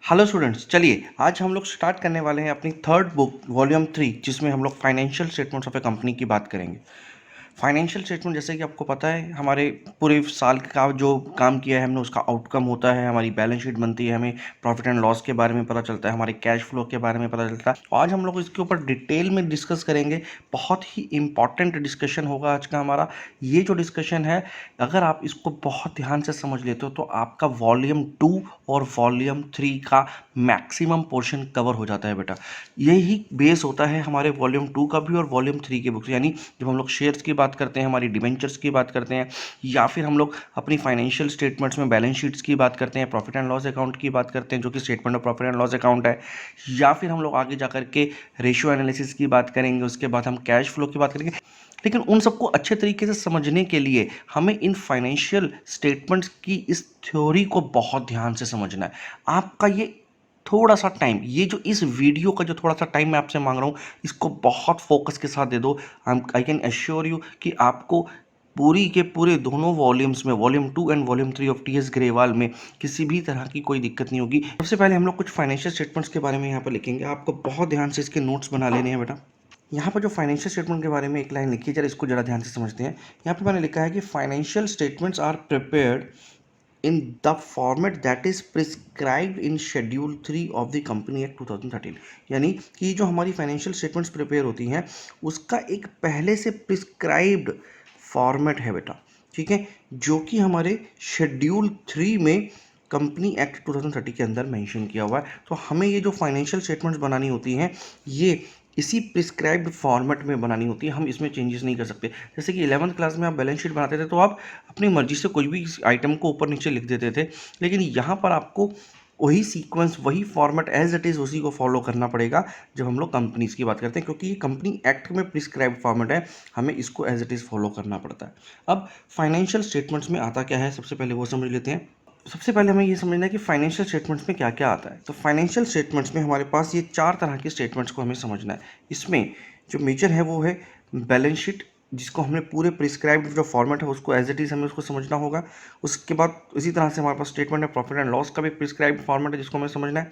Hello students, चलिए आज हम लोग स्टार्ट करने वाले हैं अपनी थर्ड बुक वॉल्यूम 3, जिसमें हम लोग financial statements of A company की बात करेंगे। फाइनेंशियल स्टेटमेंट जैसे कि आपको पता है हमारे पूरे साल का जो काम किया है हमने उसका आउटकम होता है, हमारी बैलेंस शीट बनती है, हमें प्रॉफिट एंड लॉस के बारे में पता चलता है, हमारे कैश फ्लो के बारे में पता चलता है। आज हम लोग इसके ऊपर डिटेल में डिस्कस करेंगे। बहुत ही इंपॉर्टेंट डिस्कशन होगा आज का हमारा। ये जो डिस्कशन है, अगर आप इसको बहुत ध्यान से समझ लेते हो तो आपका वॉल्यूम 2 और वॉल्यूम 3 का मैक्सिमम पोर्शन कवर हो जाता है बेटा। यही बेस होता है हमारे वॉल्यूम 2 का भी और वॉल्यूम 3 के बुक्स। यानी जब हम लोग शेयर्स की बात करते हैं, हमारी डिबेंचर्स की बात करते हैं, या फिर हम लोग अपनी फाइनेंशियल स्टेटमेंट्स में बैलेंस शीट्स की बात करते हैं, प्रॉफिट एंड लॉस अकाउंट की बात करते हैं जो कि statement of profit and loss account है, या फिर हम लोग आगे जाकर के रेशियो एनालिसिस की बात करेंगे, उसके बाद हम कैश फ्लो की बात करेंगे। लेकिन उन सबको अच्छे तरीके से समझने के लिए हमें इन फाइनेंशियल स्टेटमेंट्स की इस थ्योरी को बहुत ध्यान से समझना है। आपका ये थोड़ा सा टाइम, ये जो इस वीडियो का जो थोड़ा सा टाइम मैं आपसे मांग रहा हूँ, इसको बहुत फोकस के साथ दे दो। आई कैन एश्योर यू कि आपको पूरी के पूरे दोनों वॉल्यूम्स में, volume 2 and volume 3 of TS Grewal में, किसी भी तरह की कोई दिक्कत नहीं होगी। सबसे पहले हम लोग कुछ फाइनेंशियल स्टेटमेंट्स के बारे में यहाँ पर लिखेंगे। आपको बहुत ध्यान से इसके नोट्स बना लेने हैं बेटा। यहाँ पर जो फाइनेंशियल स्टेटमेंट के बारे में एक लाइन लिखी है, जरा इसको जरा ध्यान से समझते हैं। यहाँ पर मैंने लिखा है कि financial statements are prepared in the format that is prescribed in Schedule 3 of the Company Act 2013। यानी कि जो हमारी फाइनेंशियल स्टेटमेंट्स प्रिपेयर होती हैं उसका एक पहले से प्रिस्क्राइब्ड फॉर्मेट है बेटा, ठीक है, जो कि हमारे शेड्यूल 3 में कंपनी एक्ट 2030 के अंदर मेंशन किया हुआ है। तो हमें ये जो फाइनेंशियल स्टेटमेंट्स बनानी होती हैं ये इसी प्रिस्क्राइब्ड फॉर्मेट में बनानी होती है, हम इसमें चेंजेस नहीं कर सकते। जैसे कि 11th क्लास में आप बैलेंस शीट बनाते थे तो आप अपनी मर्जी से कोई भी आइटम को ऊपर नीचे लिख देते थे, लेकिन यहाँ पर आपको वही सीक्वेंस, वही फॉर्मेट एज इट इज़ उसी को फॉलो करना पड़ेगा जब हम लोग कंपनीज की बात करते हैं, क्योंकि ये कंपनी एक्ट में प्रिस्क्राइब्ड फॉर्मेट है, हमें इसको एज इट इज़ फॉलो करना पड़ता है। अब फाइनेंशियल स्टेटमेंट्स में आता क्या है, सबसे पहले वो समझ लेते हैं। सबसे पहले हमें ये समझना है कि फाइनेंशियल स्टेटमेंट्स में क्या क्या आता है। तो फाइनेंशियल स्टेटमेंट्स में हमारे पास ये 4 तरह के स्टेटमेंट्स को हमें समझना है। इसमें जो मेजर है वो है बैलेंस शीट, जिसको हमने पूरे प्रिस्क्राइब्ड जो फॉर्मेट है उसको एज इट इज़ हमें उसको समझना होगा। उसके बाद इसी तरह से हमारे पास स्टेटमेंट है प्रॉफिट एंड लॉस का भी प्रिस्क्राइब्ड फॉर्मेट है जिसको हमें समझना है।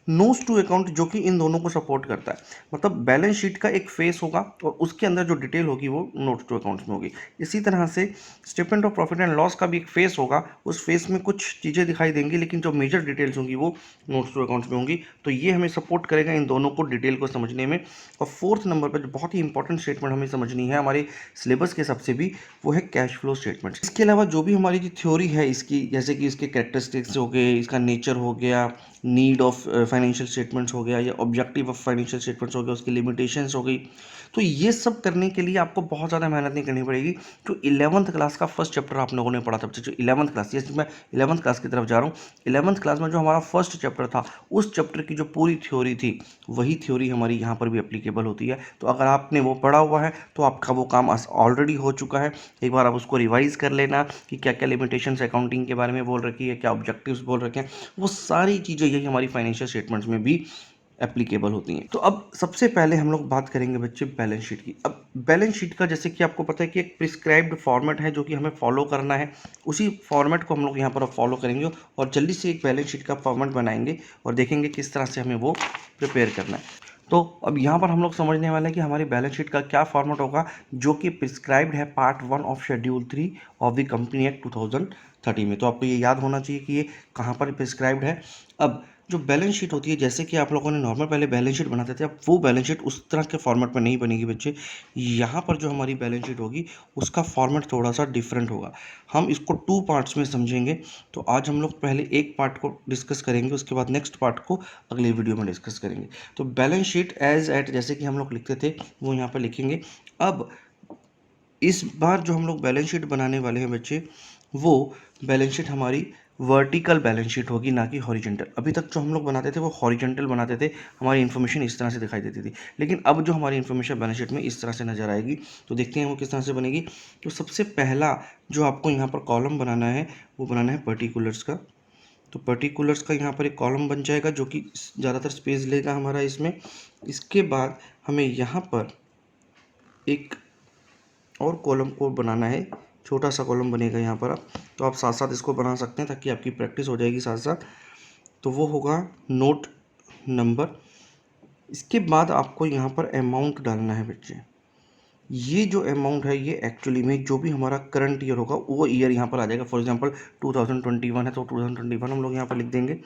नोट्स टू अकाउंट जो कि इन दोनों को सपोर्ट करता है, मतलब बैलेंस शीट का एक फेस होगा और उसके अंदर जो डिटेल होगी वो नोट्स टू अकाउंट्स में होगी। इसी तरह से statement of profit and loss का भी एक फेस होगा, उस फेस में कुछ चीज़ें दिखाई देंगी लेकिन जो मेजर डिटेल्स होंगी वो नोट्स टू अकाउंट्स में होंगी। तो ये हमें सपोर्ट करेगा इन दोनों को डिटेल को समझने में। और फोर्थ नंबर पर जो बहुत ही इंपॉर्टेंट स्टेटमेंट हमें समझनी है हमारे सिलेबस के हिसाब से भी, वो है कैश फ्लो स्टेटमेंट। इसके अलावा जो भी हमारी जो थ्योरी है इसकी, जैसे कि इसके कैरेक्टरिस्टिक्स हो गए, इसका नेचर हो गया, नीड ऑफ फाइनेंशियल स्टेटमेंट्स हो गया, या ऑब्जेक्टिव ऑफ फाइनेंशियल स्टेटमेंट्स हो गया, उसकी लिमिटेशंस हो गई, तो ये सब करने के लिए आपको बहुत ज़्यादा मेहनत नहीं करनी पड़ेगी। जो 11th क्लास का फर्स्ट चैप्टर आप लोगों ने पढ़ा था, जो 11th क्लास, ये मैं 11th क्लास की तरफ जा रहा हूँ। 11th क्लास में जो हमारा फर्स्ट चैप्टर था, उस चैप्टर की जो पूरी थ्योरी थी वही थ्योरी हमारी यहाँ पर भी एप्लीकेबल होती है। तो अगर आपने वो पढ़ा हुआ है तो आपका वो काम ऑलरेडी हो चुका है। एक बार आप उसको रिवाइज कर लेना कि क्या क्या लिमिटेशंस अकाउंटिंग के बारे में बोल रखी है, क्या ऑब्जेक्टिव्स बोल रखे हैं, वो सारी चीज़ें यही हमारी फाइनेंशियल स्टेटमेंट्स में भी एप्लीकेबल होती हैं। तो अब सबसे पहले हम लोग बात करेंगे बच्चे बैलेंस शीट की। अब बैलेंस शीट का जैसे कि आपको पता है कि एक प्रिस्क्राइब्ड फॉर्मेट है जो कि हमें फॉलो करना है, उसी फॉर्मेट को हम लोग यहाँ पर फॉलो करेंगे और जल्दी से एक बैलेंस शीट का फॉर्मेट बनाएंगे और देखेंगे किस तरह से हमें वो प्रिपेयर करना है। तो अब यहाँ पर हम लोग समझने वाले हैं कि हमारी बैलेंस शीट का क्या फॉर्मेट होगा, जो कि प्रिस्क्राइब्ड है part 1 of schedule 3 of the company act 2030 में। तो आपको ये याद होना चाहिए कि ये कहाँ पर प्रिस्क्राइब्ड है। अब जो बैलेंस शीट होती है, जैसे कि आप लोगों ने नॉर्मल पहले बैलेंस शीट बनाते थे, अब वो बैलेंस शीट उस तरह के फॉर्मेट में नहीं बनेगी बच्चे। यहाँ पर जो हमारी बैलेंस शीट होगी उसका फॉर्मेट थोड़ा सा डिफरेंट होगा। हम इसको 2 पार्ट्स में समझेंगे। तो आज हम लोग पहले एक पार्ट को डिस्कस करेंगे, उसके बाद नेक्स्ट पार्ट को अगले वीडियो में डिस्कस करेंगे। तो बैलेंस शीट एज एट जैसे कि हम लोग लिखते थे वो यहाँ पर लिखेंगे। अब इस बार जो हम लोग बैलेंस शीट बनाने वाले हैं बच्चे, वो बैलेंस शीट हमारी वर्टिकल बैलेंस शीट होगी, ना कि हॉरिजेंटल। अभी तक जो हम लोग बनाते थे वो हॉरिजेंटल बनाते थे, हमारी इन्फॉर्मेशन इस तरह से दिखाई देती थी, लेकिन अब जो हमारी इन्फॉर्मेशन बैलेंस शीट में इस तरह से नजर आएगी। तो देखते हैं वो किस तरह से बनेगी। तो सबसे पहला जो आपको यहाँ पर कॉलम बनाना है वो बनाना है पर्टिकुलर्स का। तो पर्टिकुलर्स का यहाँ पर एक कॉलम बन जाएगा जो कि ज़्यादातर स्पेस लेगा हमारा इसमें। इसके बाद हमें यहाँ पर एक और कॉलम को बनाना है, छोटा सा कॉलम बनेगा यहाँ पर। आप तो आप साथ साथ इसको बना सकते हैं ताकि आपकी प्रैक्टिस हो जाएगी साथ साथ। तो वो होगा नोट नंबर। इसके बाद आपको यहाँ पर अमाउंट डालना है बच्चे। ये जो अमाउंट है ये एक्चुअली में जो भी हमारा करंट ईयर होगा वो ईयर यहाँ पर आ जाएगा। फॉर एग्जांपल 2021 है तो 2021 हम लोग यहाँ पर लिख देंगे,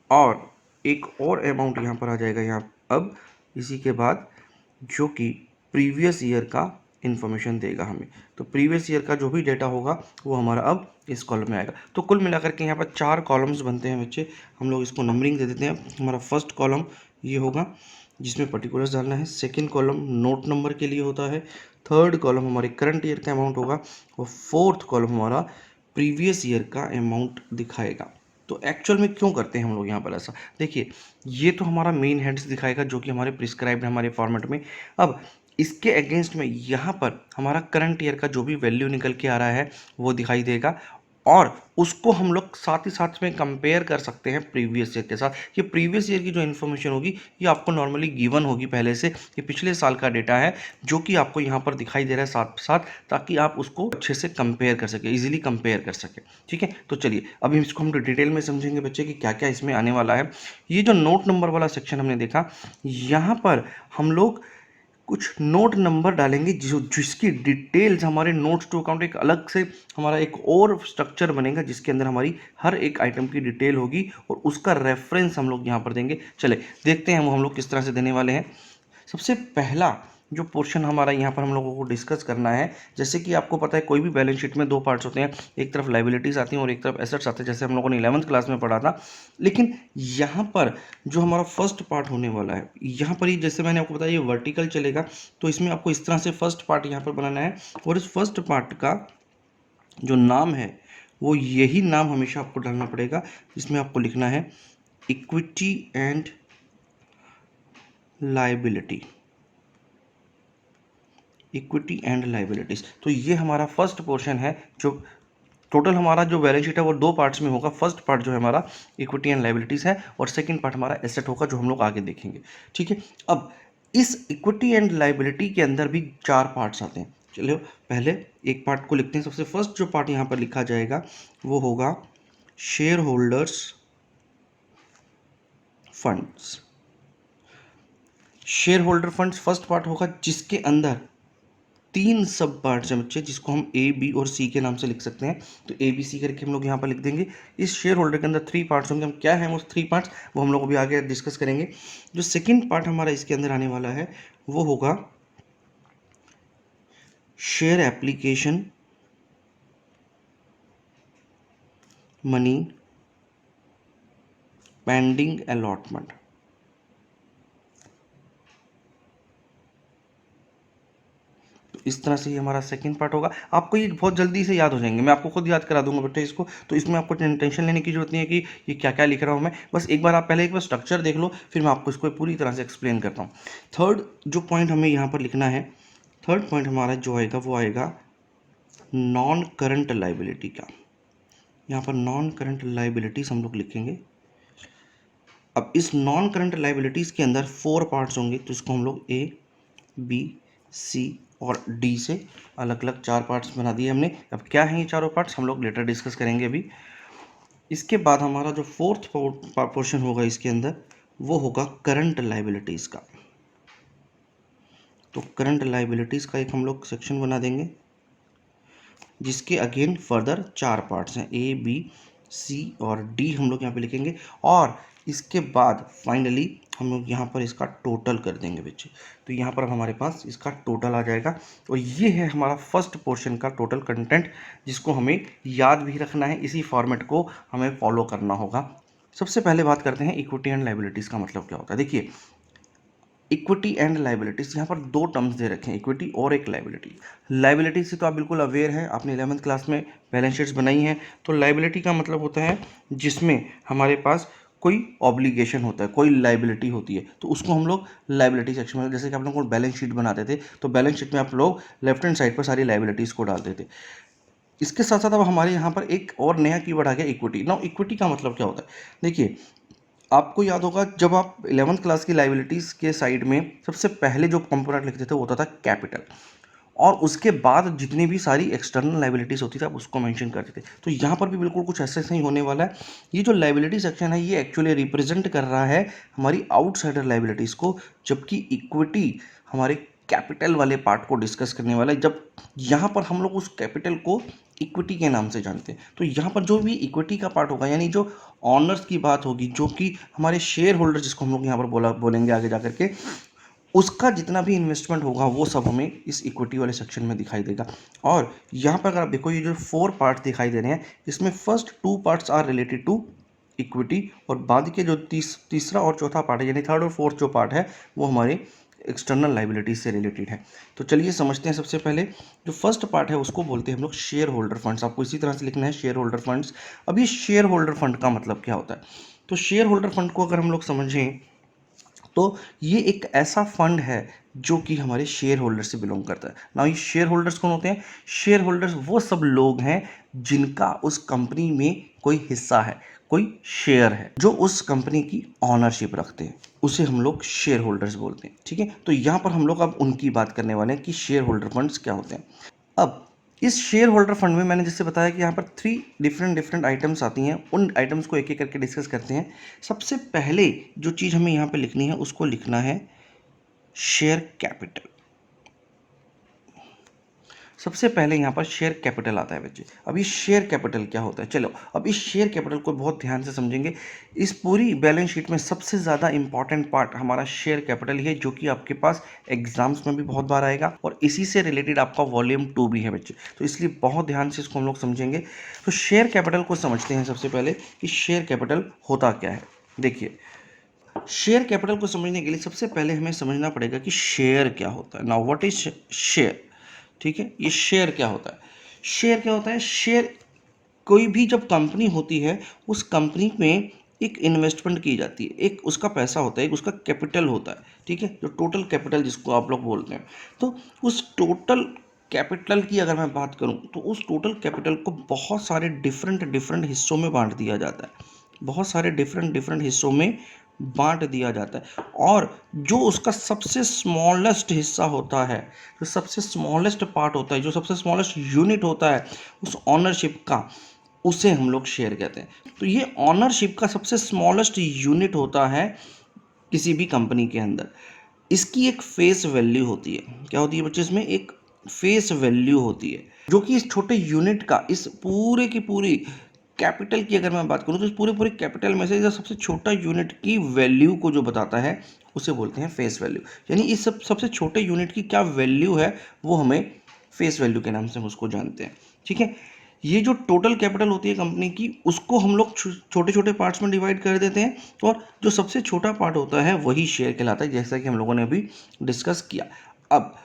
और एक और अमाउंट यहाँ पर आ जाएगा यहाँ अब इसी के बाद, जो कि प्रीवियस ईयर का इन्फॉर्मेशन देगा हमें। तो प्रीवियस ईयर का जो भी डेटा होगा वो हमारा अब इस कॉलम में आएगा। तो कुल मिलाकर के यहाँ पर 4 कॉलम्स बनते हैं बच्चे। हम लोग इसको नंबरिंग दे देते हैं। हमारा फर्स्ट कॉलम ये होगा जिसमें पर्टिकुलर्स डालना है, सेकेंड कॉलम नोट नंबर के लिए होता है, थर्ड कॉलम हमारे करंट ईयर का अमाउंट होगा, और फोर्थ कॉलम हमारा प्रीवियस ईयर का अमाउंट दिखाएगा। तो एक्चुअल में क्यों करते हैं हम लोग यहाँ पर ऐसा, देखिए ये तो हमारा मेन हेड्स दिखाएगा जो कि हमारे प्रिस्क्राइब्ड है हमारे फॉर्मेट में। अब इसके अगेंस्ट में यहाँ पर हमारा करंट ईयर का जो भी वैल्यू निकल के आ रहा है वो दिखाई देगा, और उसको हम लोग साथ ही साथ में कंपेयर कर सकते हैं प्रीवियस ईयर के साथ। ये प्रीवियस ईयर की जो इन्फॉर्मेशन होगी ये आपको नॉर्मली गिवन होगी पहले से, ये पिछले साल का डेटा है जो कि आपको यहाँ पर दिखाई दे रहा है साथ साथ, ताकि आप उसको अच्छे से कंपेयर कर सके, इजीली कंपेयर कर सके। ठीक है, तो चलिए अभी इसको हम डिटेल में समझेंगे बच्चे कि क्या क्या इसमें आने वाला है। ये जो नोट नंबर वाला सेक्शन हमने देखा, यहाँ पर हम लोग कुछ नोट नंबर डालेंगे जिसकी डिटेल्स हमारे नोट्स टू अकाउंट एक अलग से हमारा एक और स्ट्रक्चर बनेगा जिसके अंदर हमारी हर एक आइटम की डिटेल होगी और उसका रेफरेंस हम लोग यहाँ पर देंगे। चले देखते हैं हम लोग किस तरह से देने वाले हैं। सबसे पहला जो पोर्शन हमारा यहाँ पर हम लोगों को डिस्कस करना है, जैसे कि आपको पता है कोई भी बैलेंस शीट में 2 पार्ट्स होते हैं, एक तरफ लाइबिलिटीज़ आती हैं और एक तरफ एसेट्स आते हैं, जैसे हम लोगों ने 11th क्लास में पढ़ा था। लेकिन यहाँ पर जो हमारा फर्स्ट पार्ट होने वाला है, यहाँ पर ही जैसे मैंने आपको बताया ये वर्टिकल चलेगा, तो इसमें आपको इस तरह से फर्स्ट पार्ट यहाँ पर बनाना है, और इस फर्स्ट पार्ट का जो नाम है वो यही नाम हमेशा आपको डालना पड़ेगा, जिसमें आपको लिखना है equity and liability, equity and liabilities. तो ये हमारा फर्स्ट पोर्शन है। जो टोटल हमारा जो बैलेंस शीट है वो 2 पार्ट्स में होगा। फर्स्ट पार्ट जो है हमारा इक्विटी एंड लाइबिलिटीज है, और सेकंड पार्ट हमारा एसेट होगा जो हम लोग आगे देखेंगे। ठीक है, अब इस इक्विटी एंड लाइबिलिटी के अंदर भी 4 पार्ट्स आते हैं। चलो पहले एक पार्ट को लिखते हैं। सबसे फर्स्ट जो पार्ट यहाँ पर लिखा जाएगा वो होगा share holders funds. Share holder funds first part होगा, जिसके अंदर 3 सब पार्ट्स हैं बच्चे, जिसको हम ए बी और सी के नाम से लिख सकते हैं। तो ए बी सी करके हम लोग यहाँ पर लिख देंगे। इस शेयर होल्डर के अंदर 3 पार्ट्स होंगे। हम क्या है वो 3 पार्ट्स वो हम लोग अभी आगे डिस्कस करेंगे। जो सेकंड पार्ट हमारा इसके अंदर आने वाला है वो होगा share application money pending allotment. इस तरह से ही हमारा सेकंड पार्ट होगा। आपको ये बहुत जल्दी से याद हो जाएंगे, मैं आपको खुद याद करा दूंगा बेटे इसको, तो इसमें आपको टेंशन लेने की जरूरत नहीं है कि ये क्या क्या लिख रहा हूँ मैं। बस एक बार आप पहले एक बार स्ट्रक्चर देख लो, फिर मैं आपको इसको पूरी तरह से एक्सप्लेन करता हूँ। थर्ड जो पॉइंट हमें यहाँ पर लिखना है, थर्ड पॉइंट हमारा जो आएगा वो आएगा नॉन करंट लाइबिलिटी का। यहाँ पर नॉन करंट लाइबिलिटीज हम लोग लिखेंगे। अब इस नॉन करंट लाइबिलिटीज़ के अंदर 4 पार्ट्स होंगे, तो इसको हम लोग ए बी सी और डी से अलग अलग 4 पार्ट्स बना दिए हमने। अब क्या हैं ये चारों पार्ट्स हम लोग लेटर डिस्कस करेंगे अभी। इसके बाद हमारा जो फोर्थ पोर्शन होगा इसके अंदर वो होगा करंट लाइबिलिटीज़ का। तो करंट लाइबिलिटीज़ का एक हम लोग सेक्शन बना देंगे, जिसके अगेन फर्दर 4 पार्ट्स हैं, ए बी सी और डी हम लोग यहाँ पे लिखेंगे। और इसके बाद फाइनली हम लोग यहाँ पर इसका टोटल कर देंगे बच्चे। तो यहाँ पर अब हमारे पास इसका टोटल आ जाएगा। और ये है हमारा फर्स्ट पोर्शन का टोटल कंटेंट, जिसको हमें याद भी रखना है, इसी फॉर्मेट को हमें फॉलो करना होगा। सबसे पहले बात करते हैं इक्विटी एंड लाइबिलिटीज़ का मतलब क्या होता है। देखिए इक्विटी एंड लाइबिलिटीज, यहाँ पर 2 टर्म्स दे रखे हैं, इक्विटी और एक लाइबिलिटी। लाइबिलिटी से तो आप बिल्कुल अवेयर हैं, आपने 11th क्लास में बैलेंस शीट्स बनाई हैं। तो लाइबिलिटी का मतलब होता है जिसमें हमारे पास कोई ऑब्लिगेशन होता है, कोई लाइबिलिटी होती है, तो उसको हम लोग लाइबिलिटी सेक्शन में, जैसे कि आप लोगों को बैलेंस शीट बनाते थे तो बैलेंस शीट में आप लोग लेफ्ट हैंड साइड पर सारी लाइबिलिटीज़ को डालते थे। इसके साथ साथ अब हमारे यहाँ पर एक और नया कीवर्ड आ गया इक्विटी। नाउ इक्विटी का मतलब क्या होता है, देखिए आपको याद होगा जब आप 11th क्लास की लाइबिलिटीज़ के साइड में सबसे पहले जो कंपोनेंट लिखते थे वो होता था कैपिटल, और उसके बाद जितनी भी सारी एक्सटर्नल लाइबिलिटीज़ होती थी आप उसको मेंशन करते थे। तो यहाँ पर भी बिल्कुल कुछ ऐसा ही होने वाला है। ये जो लाइबिलिटी सेक्शन है ये एक्चुअली रिप्रेजेंट कर रहा है हमारी आउटसाइडर लाइबिलिटीज़ को, जबकि इक्विटी हमारे कैपिटल वाले पार्ट को डिस्कस करने वाला है। जब यहाँ पर हम लोग उस कैपिटल को इक्विटी के नाम से जानते हैं, तो यहाँ पर जो भी इक्विटी का पार्ट होगा यानी जो ऑनर्स की बात होगी, जो कि हमारे शेयर होल्डर जिसको हम लोग यहाँ पर बोलेंगे आगे जा करके, उसका जितना भी इन्वेस्टमेंट होगा वो सब हमें इस इक्विटी वाले सेक्शन में दिखाई देगा। और यहाँ पर अगर आप देखो ये जो 4 पार्ट दिखाई दे रहे हैं, इसमें first 2 parts are related to equity, और बाद के जो तीसरा और चौथा पार्ट है यानी थर्ड और फोर्थ जो पार्ट है वो हमारे एक्सटर्नल लाइबिलिटीज से रिलेटेड है। तो चलिए समझते हैं। सबसे पहले जो फर्स्ट पार्ट है उसको बोलते हैं हम लोग शेयर होल्डर फंड्स। आपको इसी तरह से लिखना है शेयर होल्डर फंड्स। अब ये शेयर होल्डर फंड का मतलब क्या होता है? तो शेयर होल्डर फंड को अगर हम लोग समझें तो ये एक ऐसा फंड है जो कि हमारे शेयर होल्डर से बिलोंग करता है ना। ये शेयर होल्डर्स कौन होते हैं? शेयर होल्डर्स वो सब लोग हैं जिनका उस कंपनी में कोई हिस्सा है, कोई शेयर है, जो उस कंपनी की ऑनरशिप रखते हैं, उसे हम लोग शेयर होल्डर्स बोलते हैं। ठीक है, तो यहाँ पर हम लोग अब उनकी बात करने वाले हैं कि शेयर होल्डर फंड्स क्या होते हैं। अब इस शेयर होल्डर फंड में मैंने जैसे बताया कि यहाँ पर 3 डिफरेंट आइटम्स आती हैं। उन आइटम्स को एक एक करके डिस्कस करते हैं। सबसे पहले जो चीज़ हमें यहाँ पे लिखनी है उसको लिखना है शेयर कैपिटल। सबसे पहले यहाँ पर शेयर कैपिटल आता है बच्चे। अब ये शेयर कैपिटल क्या होता है? चलो अब इस शेयर कैपिटल को बहुत ध्यान से समझेंगे। इस पूरी बैलेंस शीट में सबसे ज़्यादा इंपॉर्टेंट पार्ट हमारा शेयर कैपिटल ही है, जो कि आपके पास एग्जाम्स में भी बहुत बार आएगा और इसी से रिलेटेड आपका वॉल्यूम 2 भी है बच्चे। तो इसलिए बहुत ध्यान से इसको हम लोग समझेंगे। तो शेयर कैपिटल को समझते हैं सबसे पहले कि शेयर कैपिटल होता क्या है। देखिए, शेयर कैपिटल को समझने के लिए सबसे पहले हमें समझना पड़ेगा कि शेयर क्या होता है। Now what is share? ठीक है, ये शेयर क्या होता है? शेयर क्या होता है? शेयर कोई भी जब कंपनी होती है उस कंपनी में एक इन्वेस्टमेंट की जाती है, एक उसका पैसा होता है, एक उसका कैपिटल होता है। ठीक है, जो टोटल कैपिटल जिसको आप लोग बोलते हैं। तो उस टोटल कैपिटल की अगर मैं बात करूं तो उस टोटल कैपिटल को बहुत सारे डिफरेंट हिस्सों में बांट दिया जाता है। बहुत सारे डिफरेंट हिस्सों में बांट दिया जाता है, और जो उसका सबसे स्मॉलेस्ट हिस्सा होता है, जो सबसे स्मॉलेस्ट पार्ट होता है, जो सबसे स्मॉलेस्ट यूनिट होता है उस ऑनरशिप का, उसे हम लोग शेयर कहते हैं। तो ये ऑनरशिप का सबसे स्मॉलेस्ट यूनिट होता है किसी भी कंपनी के अंदर। इसकी एक फेस वैल्यू होती है। क्या होती है बच्चे? इसमें एक फेस वैल्यू होती है, जो कि इस छोटे यूनिट का, इस पूरे की पूरी कैपिटल की अगर मैं बात करूं तो इस पूरे कैपिटल में से जो सबसे छोटा यूनिट की वैल्यू को जो बताता है उसे बोलते हैं फेस वैल्यू। यानी इस सबसे छोटे यूनिट की क्या वैल्यू है वो हमें फेस वैल्यू के नाम से हम उसको जानते हैं। ठीक है, ये जो टोटल कैपिटल होती है कंपनी की उसको हम लोग छोटे छोटे पार्ट्स में डिवाइड कर देते हैं, और जो सबसे छोटा पार्ट होता है वही शेयर कहलाता है, जैसा कि हम लोगों ने अभी डिस्कस किया। अब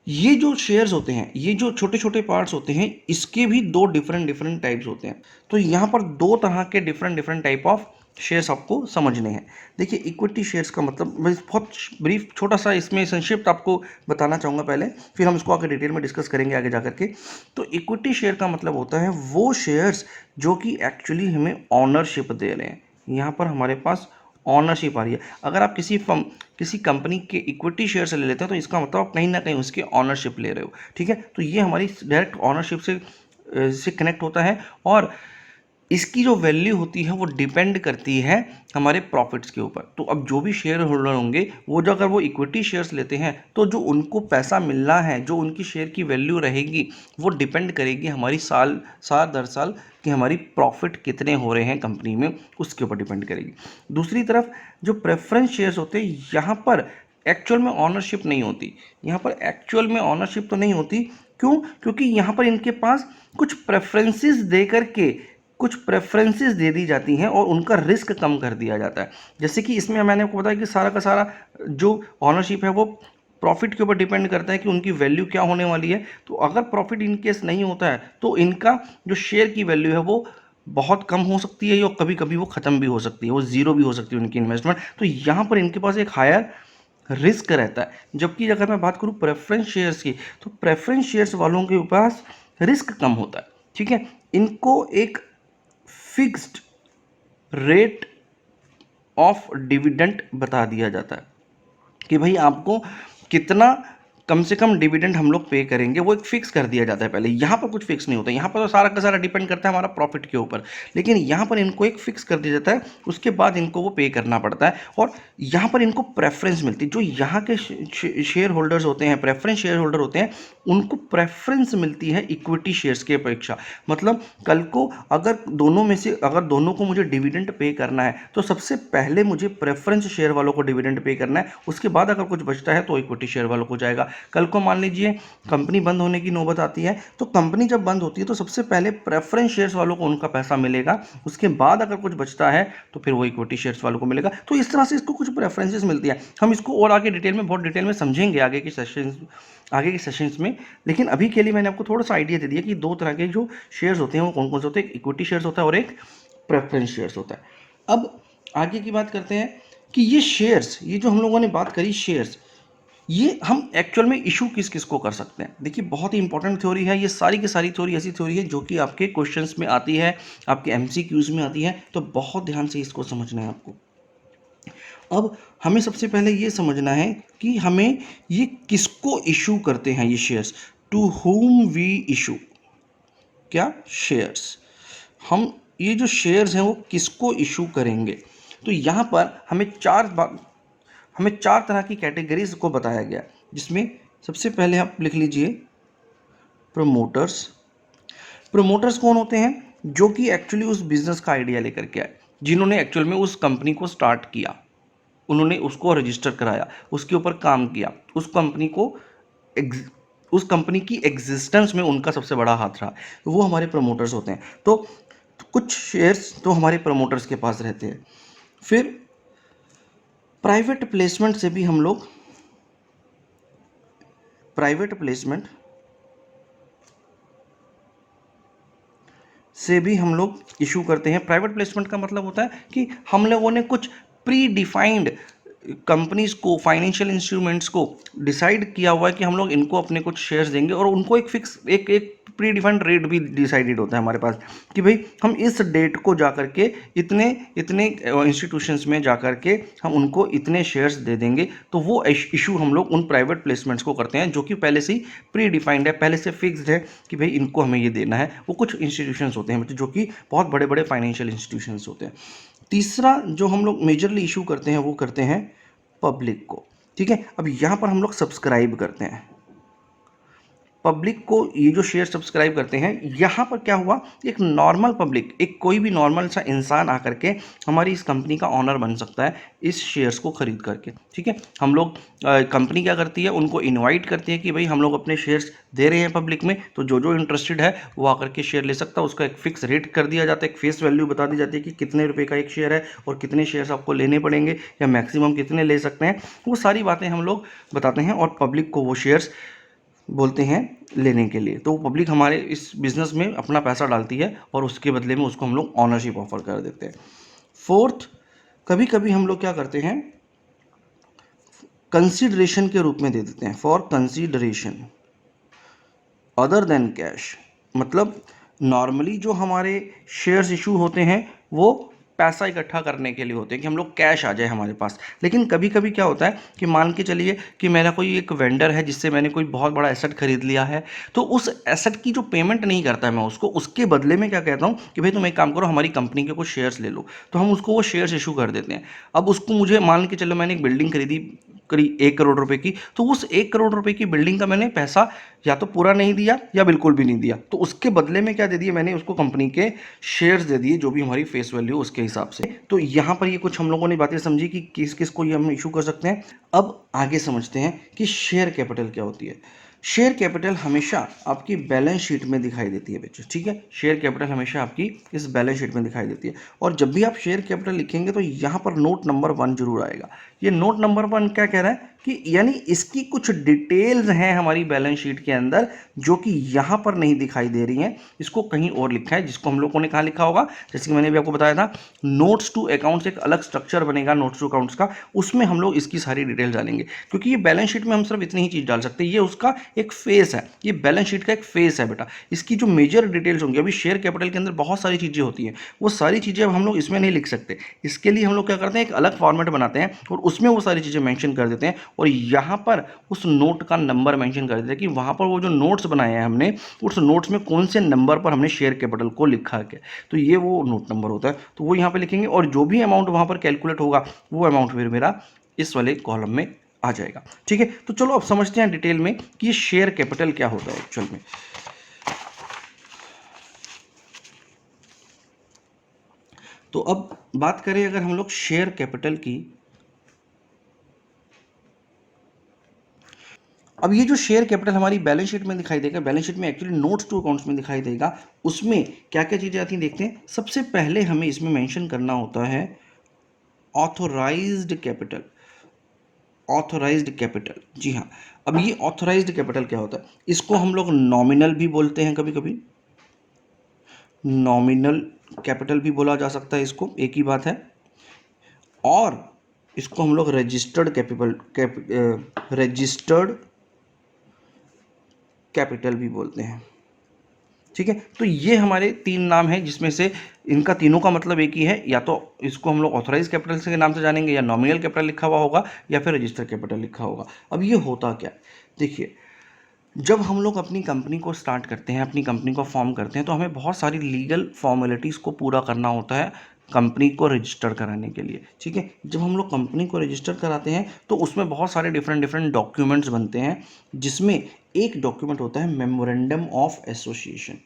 ये जो शेयर्स होते हैं, ये जो छोटे छोटे पार्ट्स होते हैं, इसके भी दो डिफरेंट टाइप्स होते हैं। तो यहाँ पर दो तरह के डिफरेंट टाइप ऑफ शेयर्स आपको समझने हैं। देखिए, इक्विटी शेयर्स का मतलब मैं बहुत ब्रीफ छोटा सा इसमें संक्षिप्त आपको बताना चाहूँगा पहले, फिर हम इसको आगे डिटेल में डिस्कस करेंगे आगे जा करके। तो इक्विटी शेयर का मतलब होता है वो शेयर्स जो कि एक्चुअली हमें ऑनरशिप दे रहे हैं। यहाँ पर हमारे पास ऑनरशिप आ रही है। अगर आप किसी कंपनी के इक्विटी शेयर से ले लेते हैं तो इसका मतलब आप कहीं ना कहीं उसकी ऑनरशिप ले रहे हो। ठीक है, तो ये हमारी डायरेक्ट ऑनरशिप से कनेक्ट होता है, और इसकी जो वैल्यू होती है वो डिपेंड करती है हमारे प्रॉफिट्स के ऊपर। तो अब जो भी शेयर होल्डर होंगे वो जो अगर वो इक्विटी शेयर्स लेते हैं तो जो उनको पैसा मिलना है, जो उनकी शेयर की वैल्यू रहेगी, वो डिपेंड करेगी हमारी साल दर साल कि हमारी प्रॉफिट कितने हो रहे हैं कंपनी में, उसके ऊपर डिपेंड करेगी। दूसरी तरफ जो प्रेफरेंस शेयर्स होते हैं, यहाँ पर एक्चुअल में ऑनरशिप नहीं होती। यहाँ पर एक्चुअल में ऑनरशिप तो नहीं होती। क्यों? क्योंकि यहाँ पर इनके पास कुछ प्रेफरेंसेस दे करके कुछ प्रेफरेंसेस दे दी जाती हैं और उनका रिस्क कम कर दिया जाता है। जैसे कि इसमें मैंने आपको बताया कि सारा का सारा जो ऑनरशिप है वो प्रॉफिट के ऊपर डिपेंड करता है कि उनकी वैल्यू क्या होने वाली है। तो अगर प्रॉफिट इन केस नहीं होता है तो इनका जो शेयर की वैल्यू है वो बहुत कम हो सकती है, और कभी कभी वो ख़त्म भी हो सकती है, वो ज़ीरो भी हो सकती है उनकी इन्वेस्टमेंट। तो यहाँ पर इनके पास एक हायर रिस्क रहता है। जबकि अगर मैं बात करूँ प्रेफरेंस शेयर्स की, तो प्रेफरेंस शेयर्स वालों के पास रिस्क कम होता है। ठीक है, इनको एक फिक्स्ड रेट ऑफ डिविडेंड बता दिया जाता है कि भाई आपको कितना कम से कम डिविडेंड हम लोग पे करेंगे, वो एक फिक्स कर दिया जाता है पहले। यहाँ पर कुछ फिक्स नहीं होता, यहाँ पर तो सारा का सारा डिपेंड करता है हमारा प्रॉफिट के ऊपर, लेकिन यहाँ पर इनको एक फिक्स कर दिया जाता है, उसके बाद इनको वो पे करना पड़ता है। और यहाँ पर इनको प्रेफरेंस मिलती है, जो यहाँ के शेयर होल्डर्स होते हैं, प्रेफरेंस शेयर होल्डर होते हैं, उनको प्रेफरेंस मिलती है इक्विटी शेयर्स की अपेक्षा। मतलब कल को अगर दोनों में से अगर दोनों को मुझे डिविडेंड पे करना है तो सबसे पहले मुझे प्रेफरेंस शेयर वालों को डिविडेंड पे करना है, उसके बाद अगर कुछ बचता है तो इक्विटी शेयर वालों को जाएगा। कल को मान लीजिए कंपनी बंद होने की नौबत आती है, तो कंपनी जब बंद होती है तो सबसे पहले प्रेफरेंस शेयर्स वालों को उनका पैसा मिलेगा, उसके बाद अगर कुछ बचता है तो फिर वो इक्विटी शेयर्स वालों को मिलेगा। तो इस तरह से इसको कुछ प्रेफरेंसेस मिलती है। हम इसको और आगे डिटेल में, बहुत डिटेल में समझेंगे आगे के सेशंस में, लेकिन अभी के लिए मैंने आपको थोड़ा सा आइडिया दे दिया कि दो तरह के जो शेयर्स होते हैं वो कौन कौन से होते हैं। एक इक्विटी शेयर्स होता है और एक प्रेफरेंस शेयर्स होता है। अब आगे की बात करते हैं कि ये शेयर्स, ये जो हम लोगों ने बात करी शेयर्स, ये हम एक्चुअल में इशू किस किस को कर सकते हैं। देखिए बहुत ही इंपॉर्टेंट थ्योरी है ये, सारी की सारी थ्योरी ऐसी थ्योरी है जो कि आपके क्वेश्चंस में आती है, आपके एमसीक्यूज में आती है, तो बहुत ध्यान से इसको समझना है आपको। अब हमें सबसे पहले ये समझना है कि हमें ये किसको इशू करते हैं ये shares, to whom we issue, क्या शेयर्स, हम ये जो शेयर्स हैं वो किसको इशू करेंगे। तो यहाँ पर हमें चार तरह की कैटेगरीज को बताया गया, जिसमें सबसे पहले आप लिख लीजिए प्रमोटर्स। प्रमोटर्स कौन होते हैं? जो कि एक्चुअली उस बिजनेस का आइडिया लेकर के आए, जिन्होंने एक्चुअल में उस कंपनी को स्टार्ट किया, उन्होंने उसको रजिस्टर कराया, उसके ऊपर काम किया, उस कंपनी की एग्जिस्टेंस में उनका सबसे बड़ा हाथ रहा, तो वो हमारे प्रमोटर्स होते हैं। तो कुछ शेयर्स तो हमारे प्रमोटर्स के पास रहते हैं। फिर प्राइवेट प्लेसमेंट से भी हम लोग इशू करते हैं। प्राइवेट प्लेसमेंट का मतलब होता है कि हम लोगों ने कुछ प्री डिफाइंड कंपनीज को, फाइनेंशियल इंस्ट्रूमेंट्स को डिसाइड किया हुआ है कि हम लोग इनको अपने कुछ शेयर्स देंगे, और उनको एक फिक्स एक प्री डिफाइंड रेट भी डिसाइडेड होता है हमारे पास कि भाई हम इस डेट को जाकर के इतने इंस्टीट्यूशंस में जाकर के हम उनको इतने शेयर्स दे देंगे। तो वो इशू हम लोग उन प्राइवेट प्लेसमेंट्स को करते हैं जो कि पहले से ही प्री डिफाइंड है, पहले से फिक्स्ड है कि भाई इनको हमें ये देना है। वो कुछ इंस्टीट्यूशंस होते हैं जो कि बहुत बड़े बड़े फाइनेंशियल इंस्टीट्यूशंस होते हैं। तीसरा जो हम लोग मेजरली इशू करते हैं वो करते हैं पब्लिक को। ठीक है, अब यहाँ पर हम लोग सब्सक्राइब करते हैं पब्लिक को, ये जो शेयर सब्सक्राइब करते हैं। यहाँ पर क्या हुआ, एक नॉर्मल पब्लिक, एक कोई भी नॉर्मल सा इंसान आकर के हमारी इस कंपनी का ऑनर बन सकता है इस शेयर्स को खरीद करके। ठीक है, हम लोग कंपनी क्या करती है, उनको इनवाइट करती है कि भाई हम लोग अपने शेयर्स दे रहे हैं पब्लिक में, तो जो इंटरेस्टेड है वो आकर के शेयर ले सकता है। उसका एक फिक्स रेट कर दिया जाता है, एक फेस वैल्यू बता दी जाती है कि कितने रुपए का एक शेयर है और कितने शेयर्स आपको लेने पड़ेंगे या मैक्सिमम कितने ले सकते हैं। वो सारी बातें हम लोग बताते हैं और पब्लिक को वो शेयर्स बोलते हैं लेने के लिए। तो पब्लिक हमारे इस बिज़नेस में अपना पैसा डालती है और उसके बदले में उसको हम लोग ऑनरशिप ऑफर कर देते हैं। फोर्थ, कभी कभी हम लोग क्या करते हैं, कंसीडरेशन के रूप में दे देते हैं, for consideration other than cash. मतलब नॉर्मली जो हमारे शेयर्स इशू होते हैं वो पैसा इकट्ठा करने के लिए होते हैं कि हम लोग कैश आ जाए हमारे पास। लेकिन कभी कभी क्या होता है कि मान के चलिए कि मेरा कोई एक वेंडर है जिससे मैंने कोई बहुत बड़ा एसेट खरीद लिया है, तो उस एसेट की जो पेमेंट नहीं करता है मैं उसको, उसके बदले में क्या कहता हूँ कि भाई तुम एक काम करो, हमारी कंपनी के कुछ शेयर्स ले लो, तो हम उसको वो शेयर्स इशू कर देते हैं। अब उसको मुझे मान के चलो मैंने एक बिल्डिंग खरीदी करीब 1 करोड़ रुपए की, तो उस 1 करोड़ रुपए की बिल्डिंग का मैंने पैसा या तो पूरा नहीं दिया या बिल्कुल भी नहीं दिया, तो उसके बदले में क्या दे दिया मैंने उसको, कंपनी के शेयर्स दे दिए, जो भी हमारी फेस वैल्यू उसके हिसाब से। तो यहाँ पर ये कुछ हम लोगों ने बातें समझी कि किस किस को ये हम इशू कर सकते हैं। अब आगे समझते हैं कि शेयर कैपिटल क्या होती है। शेयर कैपिटल हमेशा आपकी बैलेंस शीट में दिखाई देती है बच्चों। ठीक है, शेयर कैपिटल हमेशा आपकी इस बैलेंस शीट में दिखाई देती है, और जब भी आप शेयर कैपिटल लिखेंगे तो यहाँ पर नोट नंबर 1 जरूर आएगा। ये नोट नंबर 1 क्या कह रहा है कि यानी इसकी कुछ डिटेल्स हैं हमारी बैलेंस शीट के अंदर जो कि यहाँ पर नहीं दिखाई दे रही हैं, इसको कहीं और लिखा है, जिसको हम लोगों ने कहाँ लिखा होगा, जैसे कि मैंने भी आपको बताया था, नोट्स टू अकाउंट्स एक अलग स्ट्रक्चर बनेगा नोट्स टू अकाउंट्स का, उसमें हम लोग इसकी सारी डिटेल डालेंगे। क्योंकि ये बैलेंस शीट में हम सिर्फ इतनी ही चीज़ डाल सकते हैं, ये उसका एक फेस है, ये बैलेंस शीट का एक फेस है बेटा। इसकी जो मेजर डिटेल्स होंगी, अभी शेयर कैपिटल के अंदर बहुत सारी चीज़ें होती हैं, वो सारी चीज़ें अब हम लोग इसमें नहीं लिख सकते। इसके लिए हम लोग क्या करते हैं, एक अलग फॉर्मेट बनाते हैं और उसमें वो सारी चीज़ें मेंशन कर देते हैं, और यहाँ पर उस नोट का नंबर मेंशन कर देते हैं कि वहाँ पर वो जो नोट्स बनाए हैं हमने, उस नोट्स में कौन से नंबर पर हमने शेयर कैपिटल को लिखा है, तो ये वो नोट नंबर होता है, तो वो यहाँ पे लिखेंगे और जो भी अमाउंट वहाँ पर कैलकुलेट होगा वो अमाउंट फिर मेरा इस वाले कॉलम में आ जाएगा। ठीक है, तो चलो अब समझते हैं डिटेल में कि ये शेयर कैपिटल क्या होता है एक्चुअल में। तो अब बात करें अगर हम लोग शेयर कैपिटल की, अब ये जो शेयर कैपिटल हमारी बैलेंस शीट में दिखाई देगा, बैलेंस शीट में एक्चुअली नोट्स टू अकाउंट्स में दिखाई देगा, उसमें क्या क्या चीज़ें आती हैं देखते हैं। सबसे पहले हमें इसमें मेंशन करना होता है ऑथोराइज्ड कैपिटल। ऑथोराइज्ड कैपिटल, जी हाँ। अब ये ऑथोराइज्ड कैपिटल क्या होता है, इसको हम लोग नॉमिनल भी बोलते हैं, कभी कभी नॉमिनल कैपिटल भी बोला जा सकता है इसको, एक ही बात है। और इसको हम लोग रजिस्टर्ड रजिस्टर्ड कैपिटल भी बोलते हैं। ठीक है, तो ये हमारे तीन नाम हैं जिसमें से इनका तीनों का मतलब एक ही है, या तो इसको हम लोग ऑथराइज कैपिटल के नाम से जानेंगे, या नॉमिनल कैपिटल लिखा हुआ होगा, या फिर रजिस्टर्ड कैपिटल लिखा होगा। अब ये होता क्या है, देखिए, जब हम लोग अपनी कंपनी को स्टार्ट करते हैं, अपनी कंपनी को फॉर्म करते हैं, तो हमें बहुत सारी लीगल फॉर्मेलिटीज़ को पूरा करना होता है कंपनी को रजिस्टर कराने के लिए। ठीक है, जब हम लोग कंपनी को रजिस्टर कराते हैं तो उसमें बहुत सारे डिफरेंट डॉक्यूमेंट्स बनते हैं, जिसमें एक डॉक्यूमेंट होता है मेमोरेंडम ऑफ एसोसिएशन।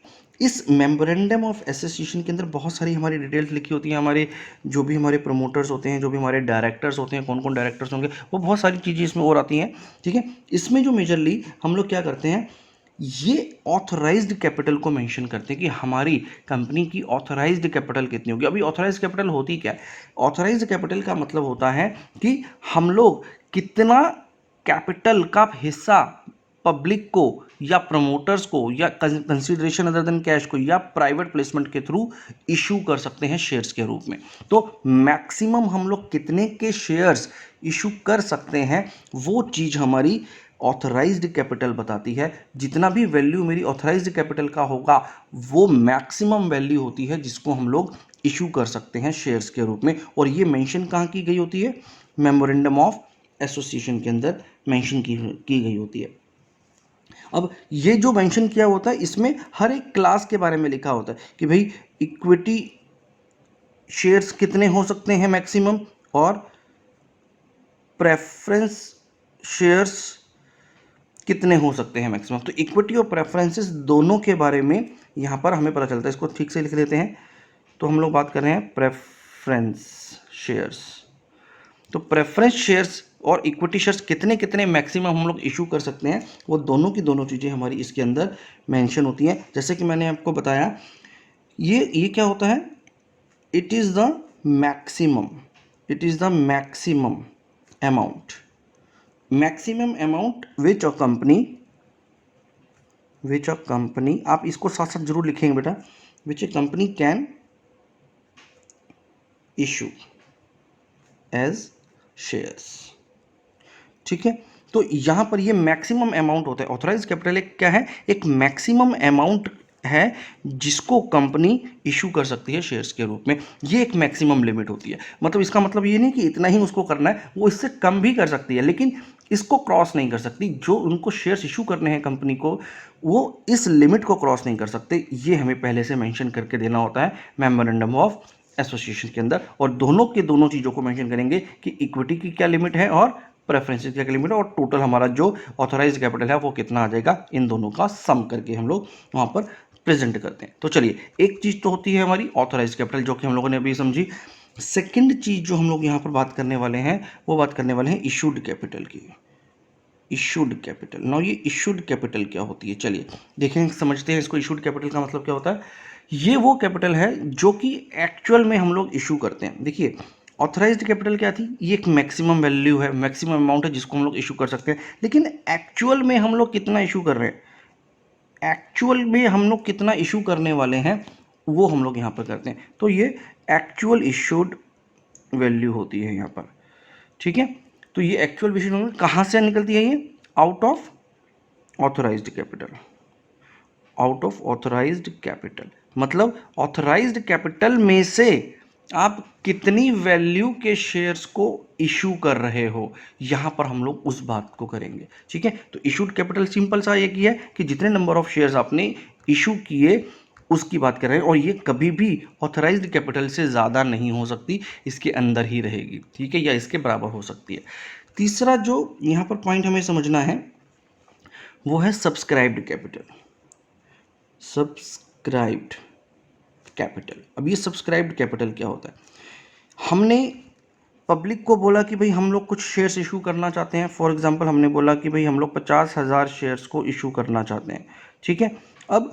इस मेमोरेंडम ऑफ एसोसिएशन के अंदर बहुत सारी हमारी डिटेल्स लिखी होती हैं, हमारे जो भी हमारे प्रमोटर्स होते हैं, जो भी हमारे डायरेक्टर्स होते हैं, कौन कौन डायरेक्टर्स होंगे, वो बहुत सारी चीज़ें इसमें और आती हैं। ठीक है, इसमें जो मेजरली हम लोग क्या करते हैं, ये ऑथराइज्ड कैपिटल को मेंशन करते हैं कि हमारी कंपनी की ऑथराइज्ड कैपिटल कितनी होगी। अभी ऑथराइज्ड कैपिटल होती क्या है, ऑथराइज्ड कैपिटल का मतलब होता है कि हम लोग कितना कैपिटल का हिस्सा पब्लिक को या प्रमोटर्स को या कंसीडरेशन अदर देन कैश को या प्राइवेट प्लेसमेंट के थ्रू इशू कर सकते हैं शेयर्स के रूप में। तो मैक्सिमम हम लोग कितने के शेयर्स इशू कर सकते हैं, वो चीज़ हमारी ऑथराइज्ड कैपिटल बताती है। जितना भी वैल्यू मेरी ऑथराइज्ड कैपिटल का होगा वो मैक्सिमम वैल्यू होती है जिसको हम लोग इशू कर सकते हैं शेयर्स के रूप में। और ये मेंशन कहाँ की गई होती है, मेमोरेंडम ऑफ एसोसिएशन के अंदर मेंशन की गई होती है। अब ये जो मेंशन किया होता है इसमें हर एक क्लास के बारे में लिखा होता है कि भाई इक्विटी शेयर्स कितने हो सकते हैं मैक्सिमम, और प्रेफरेंस शेयर्स कितने हो सकते हैं मैक्सिमम। तो इक्विटी और प्रेफरेंसेस दोनों के बारे में यहाँ पर हमें पता चलता है। इसको ठीक से लिख लेते हैं। तो हम लोग बात कर रहे हैं प्रेफरेंस शेयर्स। तो प्रेफरेंस शेयर्स और इक्विटी शेयर्स कितने कितने मैक्सिमम हम लोग इशू कर सकते हैं, वो दोनों की दोनों चीज़ें हमारी इसके अंदर मेंशन होती हैं। जैसे कि मैंने आपको बताया, ये क्या होता है, it is the maximum, it is the maximum amount, maximum amount which a company, आप इसको साथ साथ जरूर लिखेंगे बेटा, which a company can issue as shares. ठीक है, तो यहां पर ये मैक्सिमम अमाउंट होता है। ऑथराइज कैपिटल एक क्या है, एक मैक्सिमम अमाउंट है जिसको कंपनी इशू कर सकती है शेयर्स के रूप में। ये एक मैक्सिमम लिमिट होती है। मतलब इसका मतलब ये नहीं कि इतना ही उसको करना है, वो इससे कम भी कर सकती है, लेकिन इसको क्रॉस नहीं कर सकती। जो उनको शेयर्स इशू करने हैं कंपनी को, वो इस लिमिट को क्रॉस नहीं कर सकते। ये हमें पहले से मेंशन करके देना होता है मेमोरेंडम ऑफ एसोसिएशन के अंदर। और दोनों के दोनों चीज़ों को मेंशन करेंगे कि इक्विटी की क्या लिमिट है और प्रेफरेंसेस का लिमिट है, और टोटल हमारा जो ऑथराइज कैपिटल है वो कितना आ जाएगा, इन दोनों का सम करके हम लोग वहाँ पर प्रेजेंट करते हैं। तो चलिए, एक चीज़ तो होती है हमारी ऑथराइज कैपिटल जो कि हम लोगों ने अभी समझी। सेकंड चीज़ जो हम लोग यहाँ पर बात करने वाले हैं, वो बात करने वाले हैं इशूड कैपिटल की। इशूड कैपिटल, नाउ ये इशूड कैपिटल क्या होती है, चलिए देखें, समझते हैं इसको। इशूड कैपिटल का मतलब क्या होता है, ये वो कैपिटल है जो कि एक्चुअल में हम लोग इशू करते हैं। देखिए, ऑथराइज्ड कैपिटल क्या थी, ये एक मैक्सिमम वैल्यू है, मैक्सिमम अमाउंट है जिसको हम लोग इशू कर सकते हैं। लेकिन एक्चुअल में हम लोग कितना इशू कर रहे हैं, एक्चुअल में हम लोग कितना इशू करने वाले हैं, वो हम लोग यहाँ पर करते हैं। तो ये एक्चुअल इशूड वैल्यू होती है यहाँ पर। ठीक है, तो ये एक्चुअल इशूड वैल्यू कहाँ से निकलती है, ये out of authorised capital, out of authorised capital. मतलब ऑथराइज्ड कैपिटल में से आप कितनी वैल्यू के शेयर्स को इशू कर रहे हो, यहां पर हम लोग उस बात को करेंगे। ठीक है, तो इशूड कैपिटल सिंपल सा एक ही है कि जितने नंबर ऑफ शेयर्स आपने इशू किए उसकी बात कर रहे हैं, और ये कभी भी ऑथराइज्ड कैपिटल से ज़्यादा नहीं हो सकती, इसके अंदर ही रहेगी। ठीक है, या इसके बराबर हो सकती है। तीसरा जो यहाँ पर पॉइंट हमें समझना है वो है सब्सक्राइब्ड कैपिटल। सब्सक्राइब्ड कैपिटल, अब ये सब्सक्राइब्ड कैपिटल क्या होता है? हमने पब्लिक को बोला कि भाई हम लोग कुछ शेयर्स इशू करना चाहते हैं। फॉर एग्जांपल हमने बोला कि भाई हम लोग 50,000 शेयर्स को इशू करना चाहते हैं। ठीक है, अब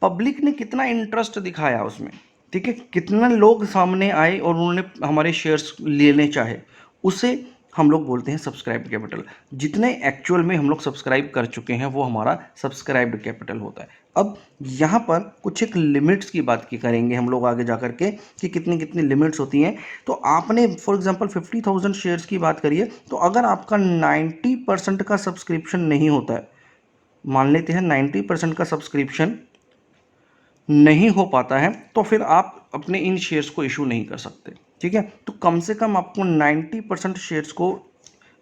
पब्लिक ने कितना इंटरेस्ट दिखाया उसमें, ठीक है, कितना लोग सामने आए और उन्होंने हमारे शेयर्स लेने चाहे, उसे हम लोग बोलते हैं सब्सक्राइब्ड कैपिटल। जितने एक्चुअल में हम लोग सब्सक्राइब कर चुके हैं वो हमारा सब्सक्राइब्ड कैपिटल होता है। अब यहाँ पर कुछ एक लिमिट्स की बात की करेंगे हम लोग आगे जा करके कि कितनी कितनी लिमिट्स होती हैं। तो आपने फॉर एग्जांपल 50,000 शेयर्स की बात करिए, तो अगर आपका 90% का सब्सक्रिप्शन नहीं होता है, मान लेते हैं 90% का सब्सक्रिप्शन नहीं हो पाता है, तो फिर आप अपने इन शेयर्स को इशू नहीं कर सकते। ठीक है, तो कम से कम आपको 90% शेयर्स को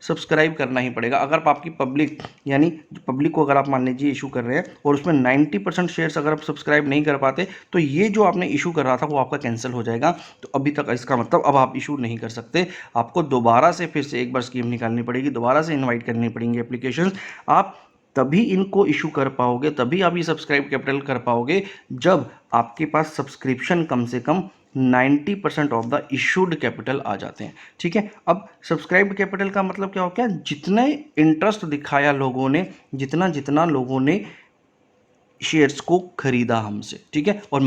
सब्सक्राइब करना ही पड़ेगा। अगर आपकी पब्लिक, यानी पब्लिक को अगर आप मान लीजिए इशू कर रहे हैं और उसमें 90% शेयर्स अगर आप सब्सक्राइब नहीं कर पाते, तो ये जो आपने इशू कर रहा था वो आपका कैंसिल हो जाएगा। तो अभी तक इसका मतलब अब आप इशू नहीं कर सकते, आपको दोबारा से फिर से एक बार स्कीम निकालनी पड़ेगी, दोबारा से इन्वाइट करनी पड़ेंगी एप्लीकेशन। आप तभी इनको इशू कर पाओगे, तभी आप ये सब्सक्राइब कैपिटल कर पाओगे जब आपके पास सब्सक्रिप्शन कम से कम 90% ऑफ द इशूड कैपिटल आ जाते हैं। ठीक है, अब सब्सक्राइब्ड कैपिटल का मतलब क्या हो गया? जितने इंटरेस्ट दिखाया लोगों ने, जितना जितना लोगों ने शेयर्स को खरीदा हमसे। ठीक है, और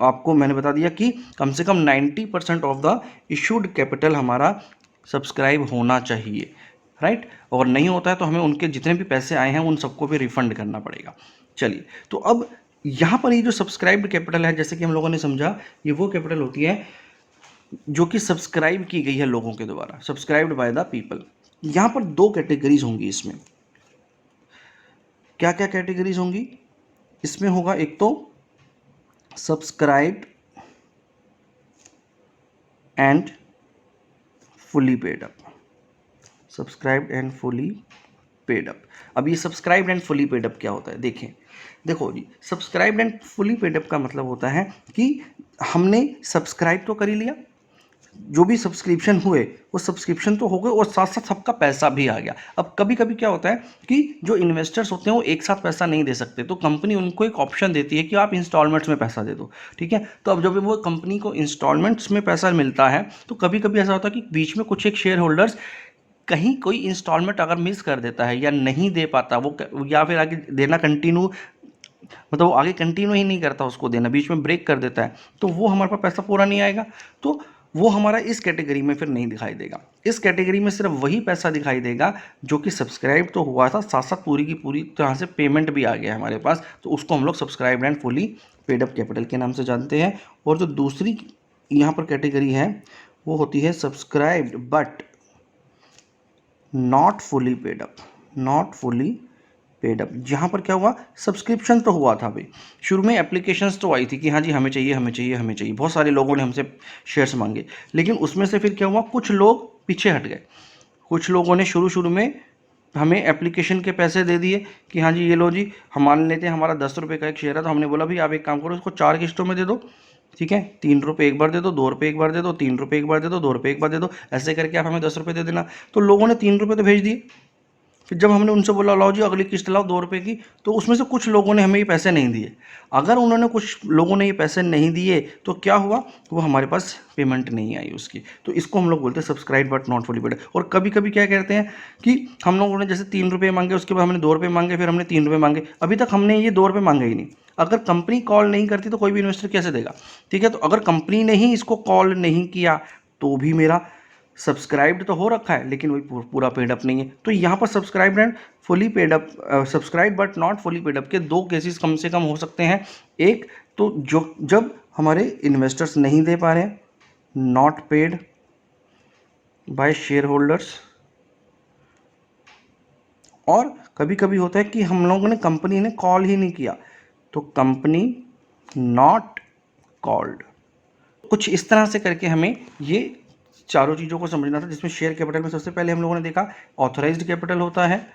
आपको मैंने बता दिया कि कम से कम 90% ऑफ द इशूड कैपिटल हमारा सब्सक्राइब होना चाहिए, राइट। और नहीं होता है तो हमें उनके जितने भी पैसे आए हैं उन सबको भी रिफंड करना पड़ेगा। चलिए, तो अब यहाँ पर ये जो सब्सक्राइब्ड कैपिटल है, जैसे कि हम लोगों ने समझा, ये वो कैपिटल होती है जो कि सब्सक्राइब की गई है लोगों के द्वारा, सब्सक्राइब्ड बाय द पीपल। यहाँ पर दो कैटेगरीज होंगी इसमें। क्या क्या कैटेगरीज होंगी इसमें? होगा एक तो subscribed and fully paid up. Subscribed and fully paid up. अब ये subscribed and fully paid up क्या होता है? देखें, देखो जी, subscribed and fully paid up का मतलब होता है कि हमने सब्सक्राइब तो कर ही लिया, जो भी सब्सक्रिप्शन हुए वो सब्सक्रिप्शन तो हो गए और साथ साथ सबका पैसा भी आ गया। अब कभी कभी क्या होता है कि जो इन्वेस्टर्स होते हैं वो एक साथ पैसा नहीं दे सकते, तो कंपनी उनको एक ऑप्शन देती है कि आप इंस्टॉलमेंट्स में पैसा दे दो। ठीक है, तो अब जब वो कंपनी को इंस्टॉलमेंट्स में पैसा मिलता है तो कभी कभी ऐसा होता है कि बीच में कुछ एक शेयर होल्डर्स कहीं कोई इंस्टॉलमेंट अगर मिस कर देता है या नहीं दे पाता वो, या फिर आगे देना कंटिन्यू, मतलब वो आगे कंटिन्यू ही नहीं करता उसको देना, बीच में ब्रेक कर देता है, तो वो हमारे पास पैसा पूरा नहीं आएगा। तो वो हमारा इस कैटेगरी में फिर नहीं दिखाई देगा। इस कैटेगरी में सिर्फ वही पैसा दिखाई देगा जो कि सब्सक्राइब तो हुआ था, साथ साथ पूरी की पूरी तरह से पेमेंट भी आ गया हमारे पास, तो उसको हम लोग subscribe and fully paid up capital के नाम से जानते हैं। और जो दूसरी यहाँ पर कैटेगरी है वो होती है subscribed but not fully paid up. Not fully paid up, जहाँ पर क्या हुआ, सब्सक्रिप्शन तो हुआ था भाई, शुरू में एप्लीकेशंस तो आई थी कि हाँ जी हमें चाहिए हमें चाहिए हमें चाहिए, बहुत सारे लोगों ने हमसे शेयर्स मांगे, लेकिन उसमें से फिर क्या हुआ, कुछ लोग पीछे हट गए। कुछ लोगों ने शुरू शुरू में हमें एप्लीकेशन के पैसे दे दिए कि हाँ जी ये लो जी, हम मान लेते हैं हमारा 10 रुपये का एक शेयर है, तो हमने बोला भाई आप एक काम करो इसको 4 किस्तों में दे दो। ठीक है, 3 रुपये एक बार दे दो, 2 रुपये एक बार दे दो, 3 रुपये एक बार दे दो, 2 रुपये एक बार दे दो, ऐसे करके आप हमें 10 रुपये दे देना। तो लोगों ने 3 रुपये तो भेज दिए। फिर जब हमने उनसे बोला लाओ जी अगली किस्त लाओ 2 रुपये की, तो उसमें से कुछ लोगों ने हमें ये पैसे नहीं दिए। अगर उन्होंने कुछ लोगों ने ये पैसे नहीं दिए तो क्या हुआ, वो हमारे पास पेमेंट नहीं आई उसकी। तो इसको हम लोग बोलते हैं subscribe but not fully paid. और कभी कभी क्या कहते हैं कि हम लोगों ने जैसे 3 रुपये मांगे, उसके बाद हमने 2 रुपये मांगे, फिर हमने 3 रुपये मांगे, अभी तक हमने ये 2 रुपये मांगे ही नहीं। अगर कंपनी कॉल नहीं करती तो कोई भी इन्वेस्टर कैसे देगा? ठीक है, तो अगर कंपनी ने ही इसको कॉल नहीं किया तो भी मेरा सब्सक्राइब्ड तो हो रखा है लेकिन वही पूरा पेड अप नहीं है। तो यहाँ पर subscribed and fully paid up, subscribe but not fully paid up के दो केसेस कम से कम हो सकते हैं। एक तो जो जब हमारे इन्वेस्टर्स नहीं दे पा रहे हैं, not paid by share holders, और कभी कभी होता है कि हम लोगों ने, कंपनी ने कॉल ही नहीं किया, तो कंपनी नॉट कॉल्ड। कुछ इस तरह से करके हमें ये चारों चीज़ों को समझना था, जिसमें शेयर कैपिटल में सबसे पहले हम लोगों ने देखा ऑथराइज्ड कैपिटल होता है,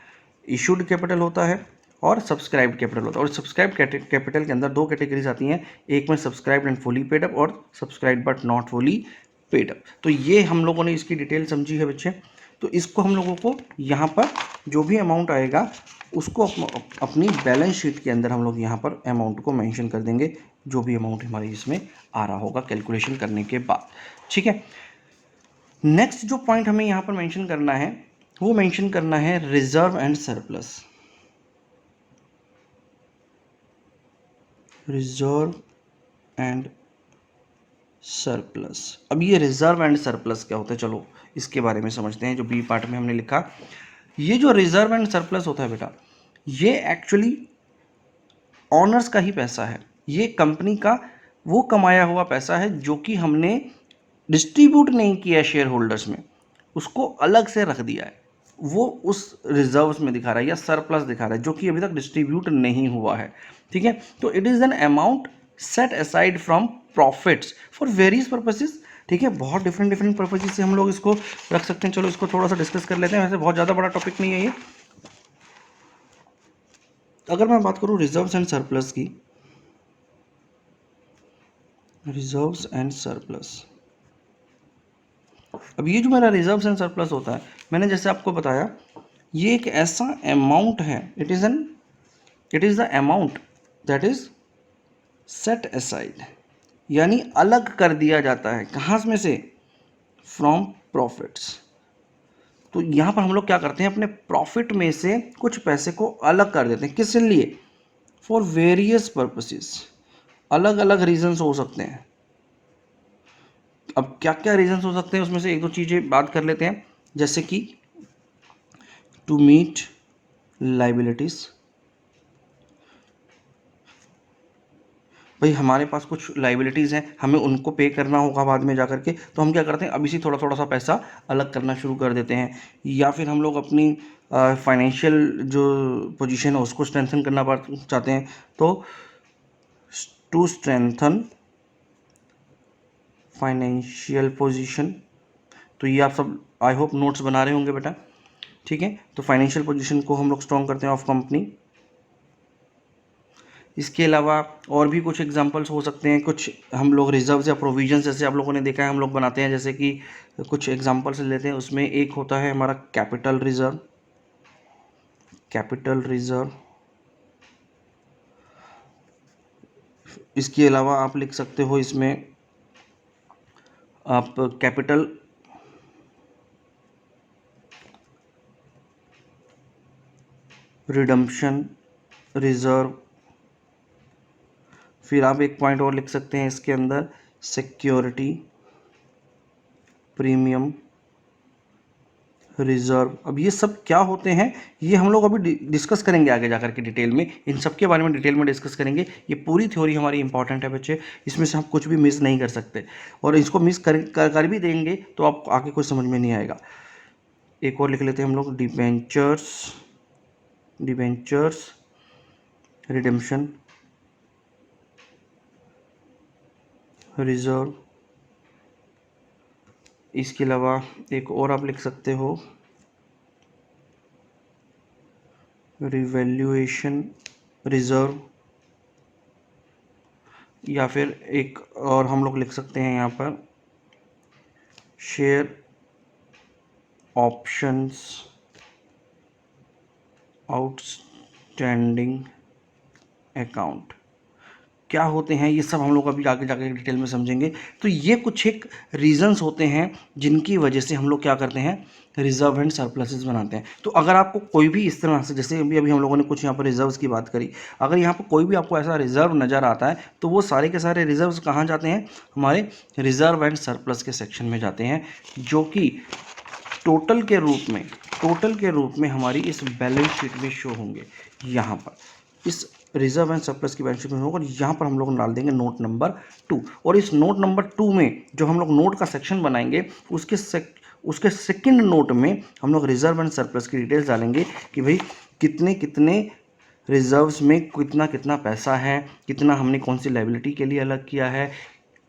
इशूड कैपिटल होता है और सब्सक्राइब्ड कैपिटल होता है। और सब्सक्राइब कैपिटल के अंदर दो कैटेगरीज आती हैं, एक में subscribed and fully paid up और subscribed but not fully paid up. तो ये हम लोगों ने इसकी डिटेल समझी है बच्चे। तो इसको हम लोगों को यहाँ पर जो भी अमाउंट आएगा उसको अपनी बैलेंस शीट के अंदर हम लोग यहाँ पर अमाउंट को मेंशन कर देंगे, जो भी अमाउंट हमारे इसमें आ रहा होगा कैलकुलेशन करने के बाद। ठीक है, नेक्स्ट जो पॉइंट हमें यहाँ पर मेंशन करना है वो मेंशन करना है reserve and surplus. Reserve and surplus. अब ये रिजर्व एंड सरप्लस क्या होता है, चलो इसके बारे में समझते हैं। जो बी पार्ट में हमने लिखा, ये जो रिजर्व एंड सरप्लस होता है बेटा, ये एक्चुअली ऑनर्स का ही पैसा है। ये कंपनी का वो कमाया हुआ पैसा है जो कि हमने डिस्ट्रीब्यूट नहीं किया शेयर होल्डर्स में, उसको अलग से रख दिया है, वो उस रिजर्व्स में दिखा रहा है या सरप्लस दिखा रहा है, जो कि अभी तक डिस्ट्रीब्यूट नहीं हुआ है। ठीक है, तो it is an amount set aside from profits for various purposes. ठीक है, बहुत डिफरेंट पर्पसेस से हम लोग इसको रख सकते हैं। चलो इसको थोड़ा सा डिस्कस कर लेते हैं, वैसे बहुत ज़्यादा बड़ा टॉपिक नहीं है ये। अगर मैं बात करूँ रिजर्व्स एंड सरप्लस की, रिजर्व्स एंड सरप्लस, अब ये जो मेरा रिजर्व्स एंड सरप्लस होता है, मैंने जैसे आपको बताया, ये एक ऐसा अमाउंट है, it is the amount that is set aside, यानी अलग कर दिया जाता है। कहाँ में से? From profits. तो यहाँ पर हम लोग क्या करते हैं, अपने प्रॉफिट में से कुछ पैसे को अलग कर देते हैं। किस लिए? For various purposes. अलग अलग रीजंस हो सकते हैं। अब क्या क्या रीजंस हो सकते हैं, उसमें से एक दो चीज़ें बात कर लेते हैं, जैसे कि टू मीट लाइबिलिटीज। भाई हमारे पास कुछ लाइबिलिटीज़ हैं, हमें उनको पे करना होगा बाद में जा करके, तो हम क्या करते हैं, अभी से थोड़ा थोड़ा सा पैसा अलग करना शुरू कर देते हैं। या फिर हम लोग अपनी फाइनेंशियल जो पोजीशन है उसको स्ट्रेंथन करना चाहते हैं, तो टू स्ट्रेंथन फाइनेंशियल पोजीशन। तो ये आप सब आई होप नोट्स बना रहे होंगे बेटा। ठीक है, तो फाइनेंशियल पोजीशन को हम लोग स्ट्रॉन्ग करते हैं ऑफ कंपनी। इसके अलावा और भी कुछ एग्जांपल्स हो सकते हैं, कुछ हम लोग रिजर्व्स या प्रोविजंस जैसे आप लोगों ने देखा है हम लोग बनाते हैं, जैसे कि कुछ एग्जांपल्स लेते हैं। उसमें एक होता है हमारा कैपिटल रिजर्व। कैपिटल रिजर्व, इसके अलावा आप लिख सकते हो इसमें आप कैपिटल रिडम्पशन रिजर्व। फिर आप एक पॉइंट और लिख सकते हैं इसके अंदर, सिक्योरिटी प्रीमियम रिजर्व। अब ये सब क्या होते हैं, ये हम लोग अभी डिस्कस करेंगे आगे जाकर के डिटेल में, इन सब के बारे में डिटेल में डिस्कस करेंगे। ये पूरी थ्योरी हमारी इंपॉर्टेंट है बच्चे, इसमें से हम कुछ भी मिस नहीं कर सकते, और इसको मिस कर भी देंगे तो आप आगे कुछ समझ में नहीं आएगा। एक और लिख लेते हैं हम लोग, डिबेंचर्स रिडेम्पशन रिजर्व। इसके अलावा एक और आप लिख सकते हो, रिवैल्यूएशन रिजर्व, या फिर एक और हम लोग लिख सकते हैं यहाँ पर शेयर ऑप्शंस आउटस्टैंडिंग अकाउंट। क्या होते हैं ये सब हम लोग अभी आगे जाकर डिटेल में समझेंगे। तो ये कुछ एक रीजंस होते हैं जिनकी वजह से हम लोग क्या करते हैं, रिजर्व एंड सरप्लसेस बनाते हैं। तो अगर आपको कोई भी इस तरह से, जैसे अभी हम लोगों ने कुछ यहाँ पर रिजर्व्स की बात करी, अगर यहाँ पर कोई भी आपको ऐसा रिजर्व नज़र आता है तो वो सारे के सारे रिजर्व्स कहाँ जाते हैं, हमारे रिजर्व एंड सरप्लस के सेक्शन में जाते हैं, जो कि टोटल के रूप में हमारी इस बैलेंस शीट में शो होंगे। यहाँ पर इस रिजर्व एंड सरप्लस की बैलेंस शीट में होगा, और यहाँ पर हम लोग डाल देंगे नोट नंबर 2। और इस नोट नंबर 2 में जो हम लोग नोट का सेक्शन बनाएंगे, उसके सेकंड नोट में हम लोग रिजर्व एंड सरप्लस की डिटेल्स डालेंगे कि भाई कितने कितने रिजर्व्स में कितना कितना पैसा है, कितना हमने कौन सी लायबिलिटी के लिए अलग किया है,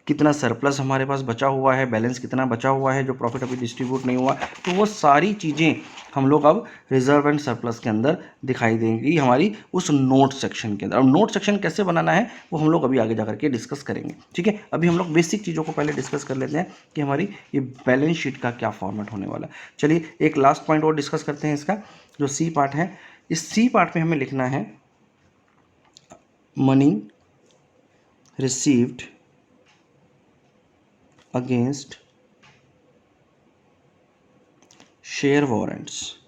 कितना सरप्लस हमारे पास बचा हुआ है, बैलेंस कितना बचा हुआ है जो प्रॉफिट अभी डिस्ट्रीब्यूट नहीं हुआ, तो वो सारी चीज़ें हम लोग अब रिजर्व एंड सरप्लस के अंदर दिखाई देंगी हमारी उस नोट सेक्शन के अंदर। अब नोट सेक्शन कैसे बनाना है वो हम लोग अभी आगे जाकर के डिस्कस करेंगे, ठीक है। अभी हम लोग बेसिक चीज़ों को पहले डिस्कस कर लेते हैं कि हमारी ये बैलेंस शीट का क्या फॉर्मेट होने वाला है। चलिए एक लास्ट पॉइंट और डिस्कस करते हैं इसका, जो सी पार्ट है। इस सी पार्ट में हमें लिखना है money received against share warrants,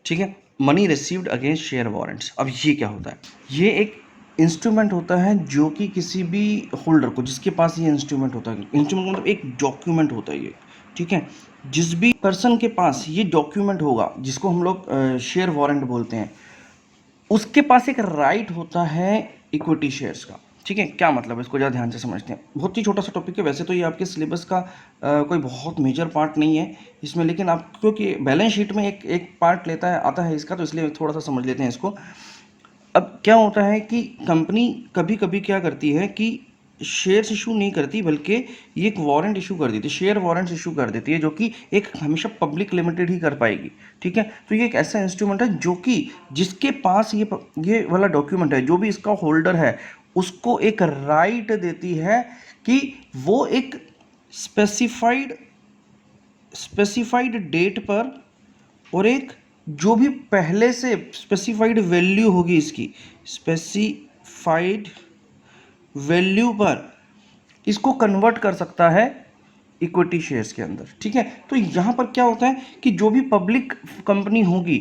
ठीक है। Money received against share warrants. अब ये क्या होता है? ये एक इंस्ट्रूमेंट होता है जो कि किसी भी होल्डर को, जिसके पास ये इंस्ट्रूमेंट होता है, इंस्ट्रूमेंट मतलब एक डॉक्यूमेंट होता है ये, ठीक है। जिस भी पर्सन के पास ये डॉक्यूमेंट होगा, जिसको हम लोग शेयर वारंट बोलते हैं, उसके पास एक राइट होता है इक्विटी शेयर्स का, ठीक है। क्या मतलब है इसको ज़रा ध्यान से समझते हैं। बहुत ही छोटा सा टॉपिक है, वैसे तो ये आपके सिलेबस का कोई बहुत मेजर पार्ट नहीं है इसमें, लेकिन आप क्योंकि बैलेंस शीट में एक पार्ट आता है इसका, तो इसलिए थोड़ा सा समझ लेते हैं इसको। अब क्या होता है कि कंपनी कभी कभी क्या करती है कि शेयर्स इशू नहीं करती, बल्कि ये एक वारंट इशू कर देती है, शेयर वारंट्स इशू कर देती है, जो कि एक हमेशा पब्लिक लिमिटेड ही कर पाएगी, ठीक है। तो ये एक ऐसा इंस्ट्रूमेंट है जो कि जिसके पास ये वाला डॉक्यूमेंट है, जो भी इसका होल्डर है, उसको एक राइट देती है कि वो एक स्पेसिफाइड डेट पर और एक जो भी पहले से स्पेसिफाइड वैल्यू होगी, इसकी स्पेसिफाइड वैल्यू पर इसको कन्वर्ट कर सकता है इक्विटी शेयर्स के अंदर, ठीक है। तो यहाँ पर क्या होता है कि जो भी पब्लिक कंपनी होगी,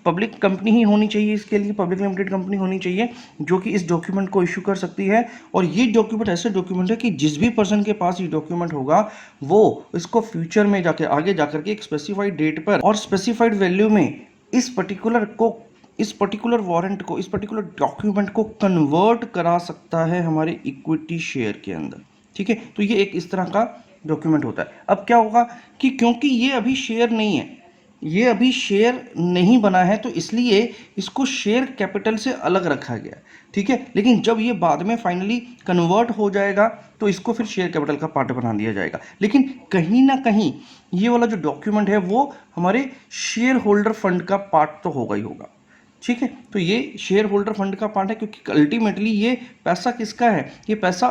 पब्लिक कंपनी ही होनी चाहिए, इसके लिए पब्लिक लिमिटेड कंपनी होनी चाहिए जो कि इस डॉक्यूमेंट को इशू कर सकती है। और ये डॉक्यूमेंट ऐसे डॉक्यूमेंट है कि जिस भी पर्सन के पास ये डॉक्यूमेंट होगा, वो इसको फ्यूचर में जाके आगे जाकर के एक स्पेसिफाइड डेट पर और स्पेसिफाइड वैल्यू में इस पर्टिकुलर वारंट को, इस पर्टिकुलर डॉक्यूमेंट को कन्वर्ट करा सकता है हमारे इक्विटी शेयर के अंदर, ठीक है। तो ये एक इस तरह का डॉक्यूमेंट होता है। अब क्या होगा कि क्योंकि ये अभी शेयर नहीं है, ये अभी शेयर नहीं बना है, तो इसलिए इसको शेयर कैपिटल से अलग रखा गया, ठीक है। लेकिन जब ये बाद में फाइनली कन्वर्ट हो जाएगा तो इसको फिर शेयर कैपिटल का पार्ट बना दिया जाएगा। लेकिन कहीं ना कहीं ये वाला जो डॉक्यूमेंट है वो हमारे शेयर होल्डर फंड का पार्ट तो होगा ही होगा, ठीक है। तो ये शेयर होल्डर फंड का पार्ट है, क्योंकि अल्टीमेटली ये पैसा किसका है? ये पैसा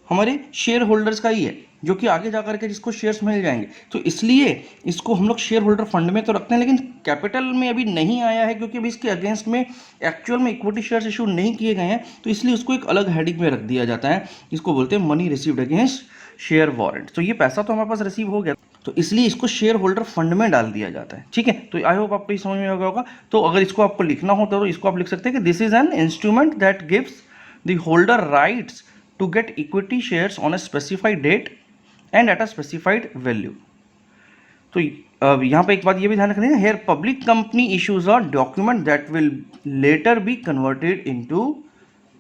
हमारे शेयर होल्डर्स का ही है, जो कि आगे जाकर के जिसको शेयर्स मिल जाएंगे। तो इसलिए इसको हम लोग शेयर होल्डर फंड में तो रखते हैं, लेकिन कैपिटल में अभी नहीं आया है, क्योंकि अभी इसके अगेंस्ट में एक्चुअल में इक्विटी शेयर्स इशू नहीं किए गए हैं, तो इसलिए उसको एक अलग हेडिंग में रख दिया जाता है। इसको बोलते हैं money received against share warrant. तो ये पैसा तो हमारे पास रिसीव हो गया, तो इसलिए इसको शेयर होल्डर फंड में डाल दिया जाता है, ठीक है। तो आई होप आपको ये समझ में आ गया होगा। तो अगर इसको आपको लिखना होता तो इसको आप लिख सकते हैं कि this is an instrument that gives the holder rights to get equity shares on a specified date and at a specified value। तो यहाँ पे एक बात ये भी ध्यान रखनी है, here public company issues a document that will later be converted into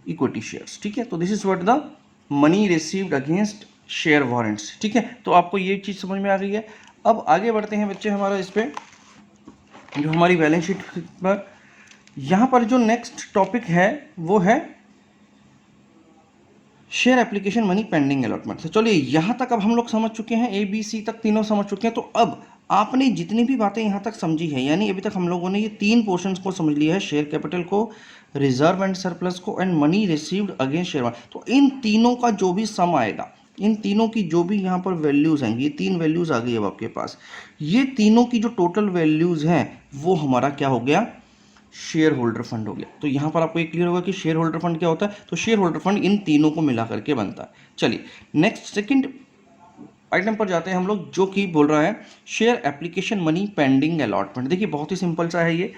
equity shares, ठीक है। तो this is what the money received against share warrants, ठीक है। तो आपको ये चीज़ समझ में आ गई है। अब आगे बढ़ते हैं बच्चे हमारा इस पे, जो हमारी बैलेंस शीट पर यहाँ पर जो नेक्स्ट टॉपिक है वो है share application money pending allotment. तो चलिए यहाँ तक अब हम लोग समझ चुके हैं, ए बी सी तक तीनों समझ चुके हैं। तो अब आपने जितनी भी बातें यहाँ तक समझी है, यानी अभी तक हम लोगों ने ये तीन पोर्शंस को समझ लिया है, शेयर कैपिटल को, रिजर्व एंड सरप्लस को, and money received against share. तो इन तीनों का जो भी सम आएगा, इन तीनों की जो भी यहाँ पर वैल्यूज़ आएंगी, ये तीन वैल्यूज़ आ गई अब आपके पास, ये तीनों की जो टोटल वैल्यूज़ हैं वो हमारा क्या हो गया? शेयर होल्डर फंड हो गया। तो यहाँ पर आपको एक क्लियर होगा कि शेयर होल्डर फंड क्या होता है। तो शेयर होल्डर फंड इन तीनों को मिला करके बनता है। चलिए नेक्स्ट सेकंड आइटम पर जाते हैं हम लोग, जो कि बोल रहा है share application money pending allotment. देखिए बहुत ही सिंपल सा है ये,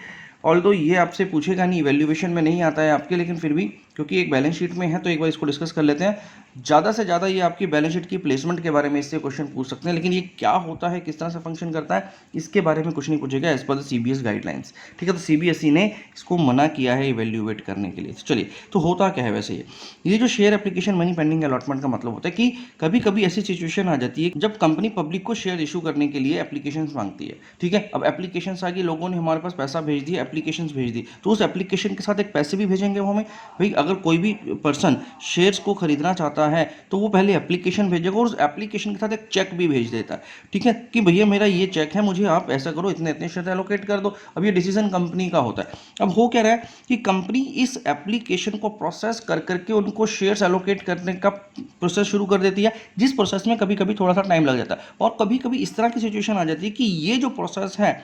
ऑल्दो ये आपसे पूछेगा नहीं, वैल्यूएशन में नहीं आता है आपके, लेकिन फिर भी क्योंकि एक बैलेंस शीट में है तो एक बार इसको डिस्कस कर लेते हैं। ज़्यादा से ज़्यादा ये आपकी बैलेंस शीट की प्लेसमेंट के बारे में इससे क्वेश्चन पूछ सकते हैं, लेकिन ये क्या होता है, किस तरह से फंक्शन करता है, इसके बारे में कुछ नहीं पूछेगा as per the CBS guidelines. ठीक है, तो CBSE ने इसको मना किया है इवेल्यूएट करने के लिए। चलिए, तो होता क्या है वैसे ये जो share application money pending allotment का मतलब होता है कि कभी कभी ऐसी सिचुएशन आ जाती है जब कंपनी पब्लिक को शेयर इशू करने के लिए एप्लीकेशन मांगती है। ठीक है, अब एप्लीकेशन आ गई, लोगों ने हमारे पास पैसा भेज दिया, एप्लीकेशन भेज दी, तो उस एप्लीकेशन के साथ एक पैसे भी भेजेंगे वो हमें। भाई अगर कोई भी पर्सन शेयर्स को खरीदना चाहता है तो वो पहले एप्लीकेशन भेजेगा और उस एप्लीकेशन के साथ एक चेक भी भेज देता है। ठीक है, कि भैया मेरा ये चेक है, मुझे आप ऐसा करो, इतने इतने शेयर एलोकेट कर दो। अब ये डिसीजन कंपनी का होता है। अब हो क्या रहा है कि कंपनी इस एप्लीकेशन को प्रोसेस कर करके उनको शेयर्स एलोकेट करने का प्रोसेस शुरू कर देती है, जिस प्रोसेस में कभी कभी थोड़ा सा टाइम लग जाता है। और कभी कभी इस तरह की सिचुएशन आ जाती है कि ये जो प्रोसेस है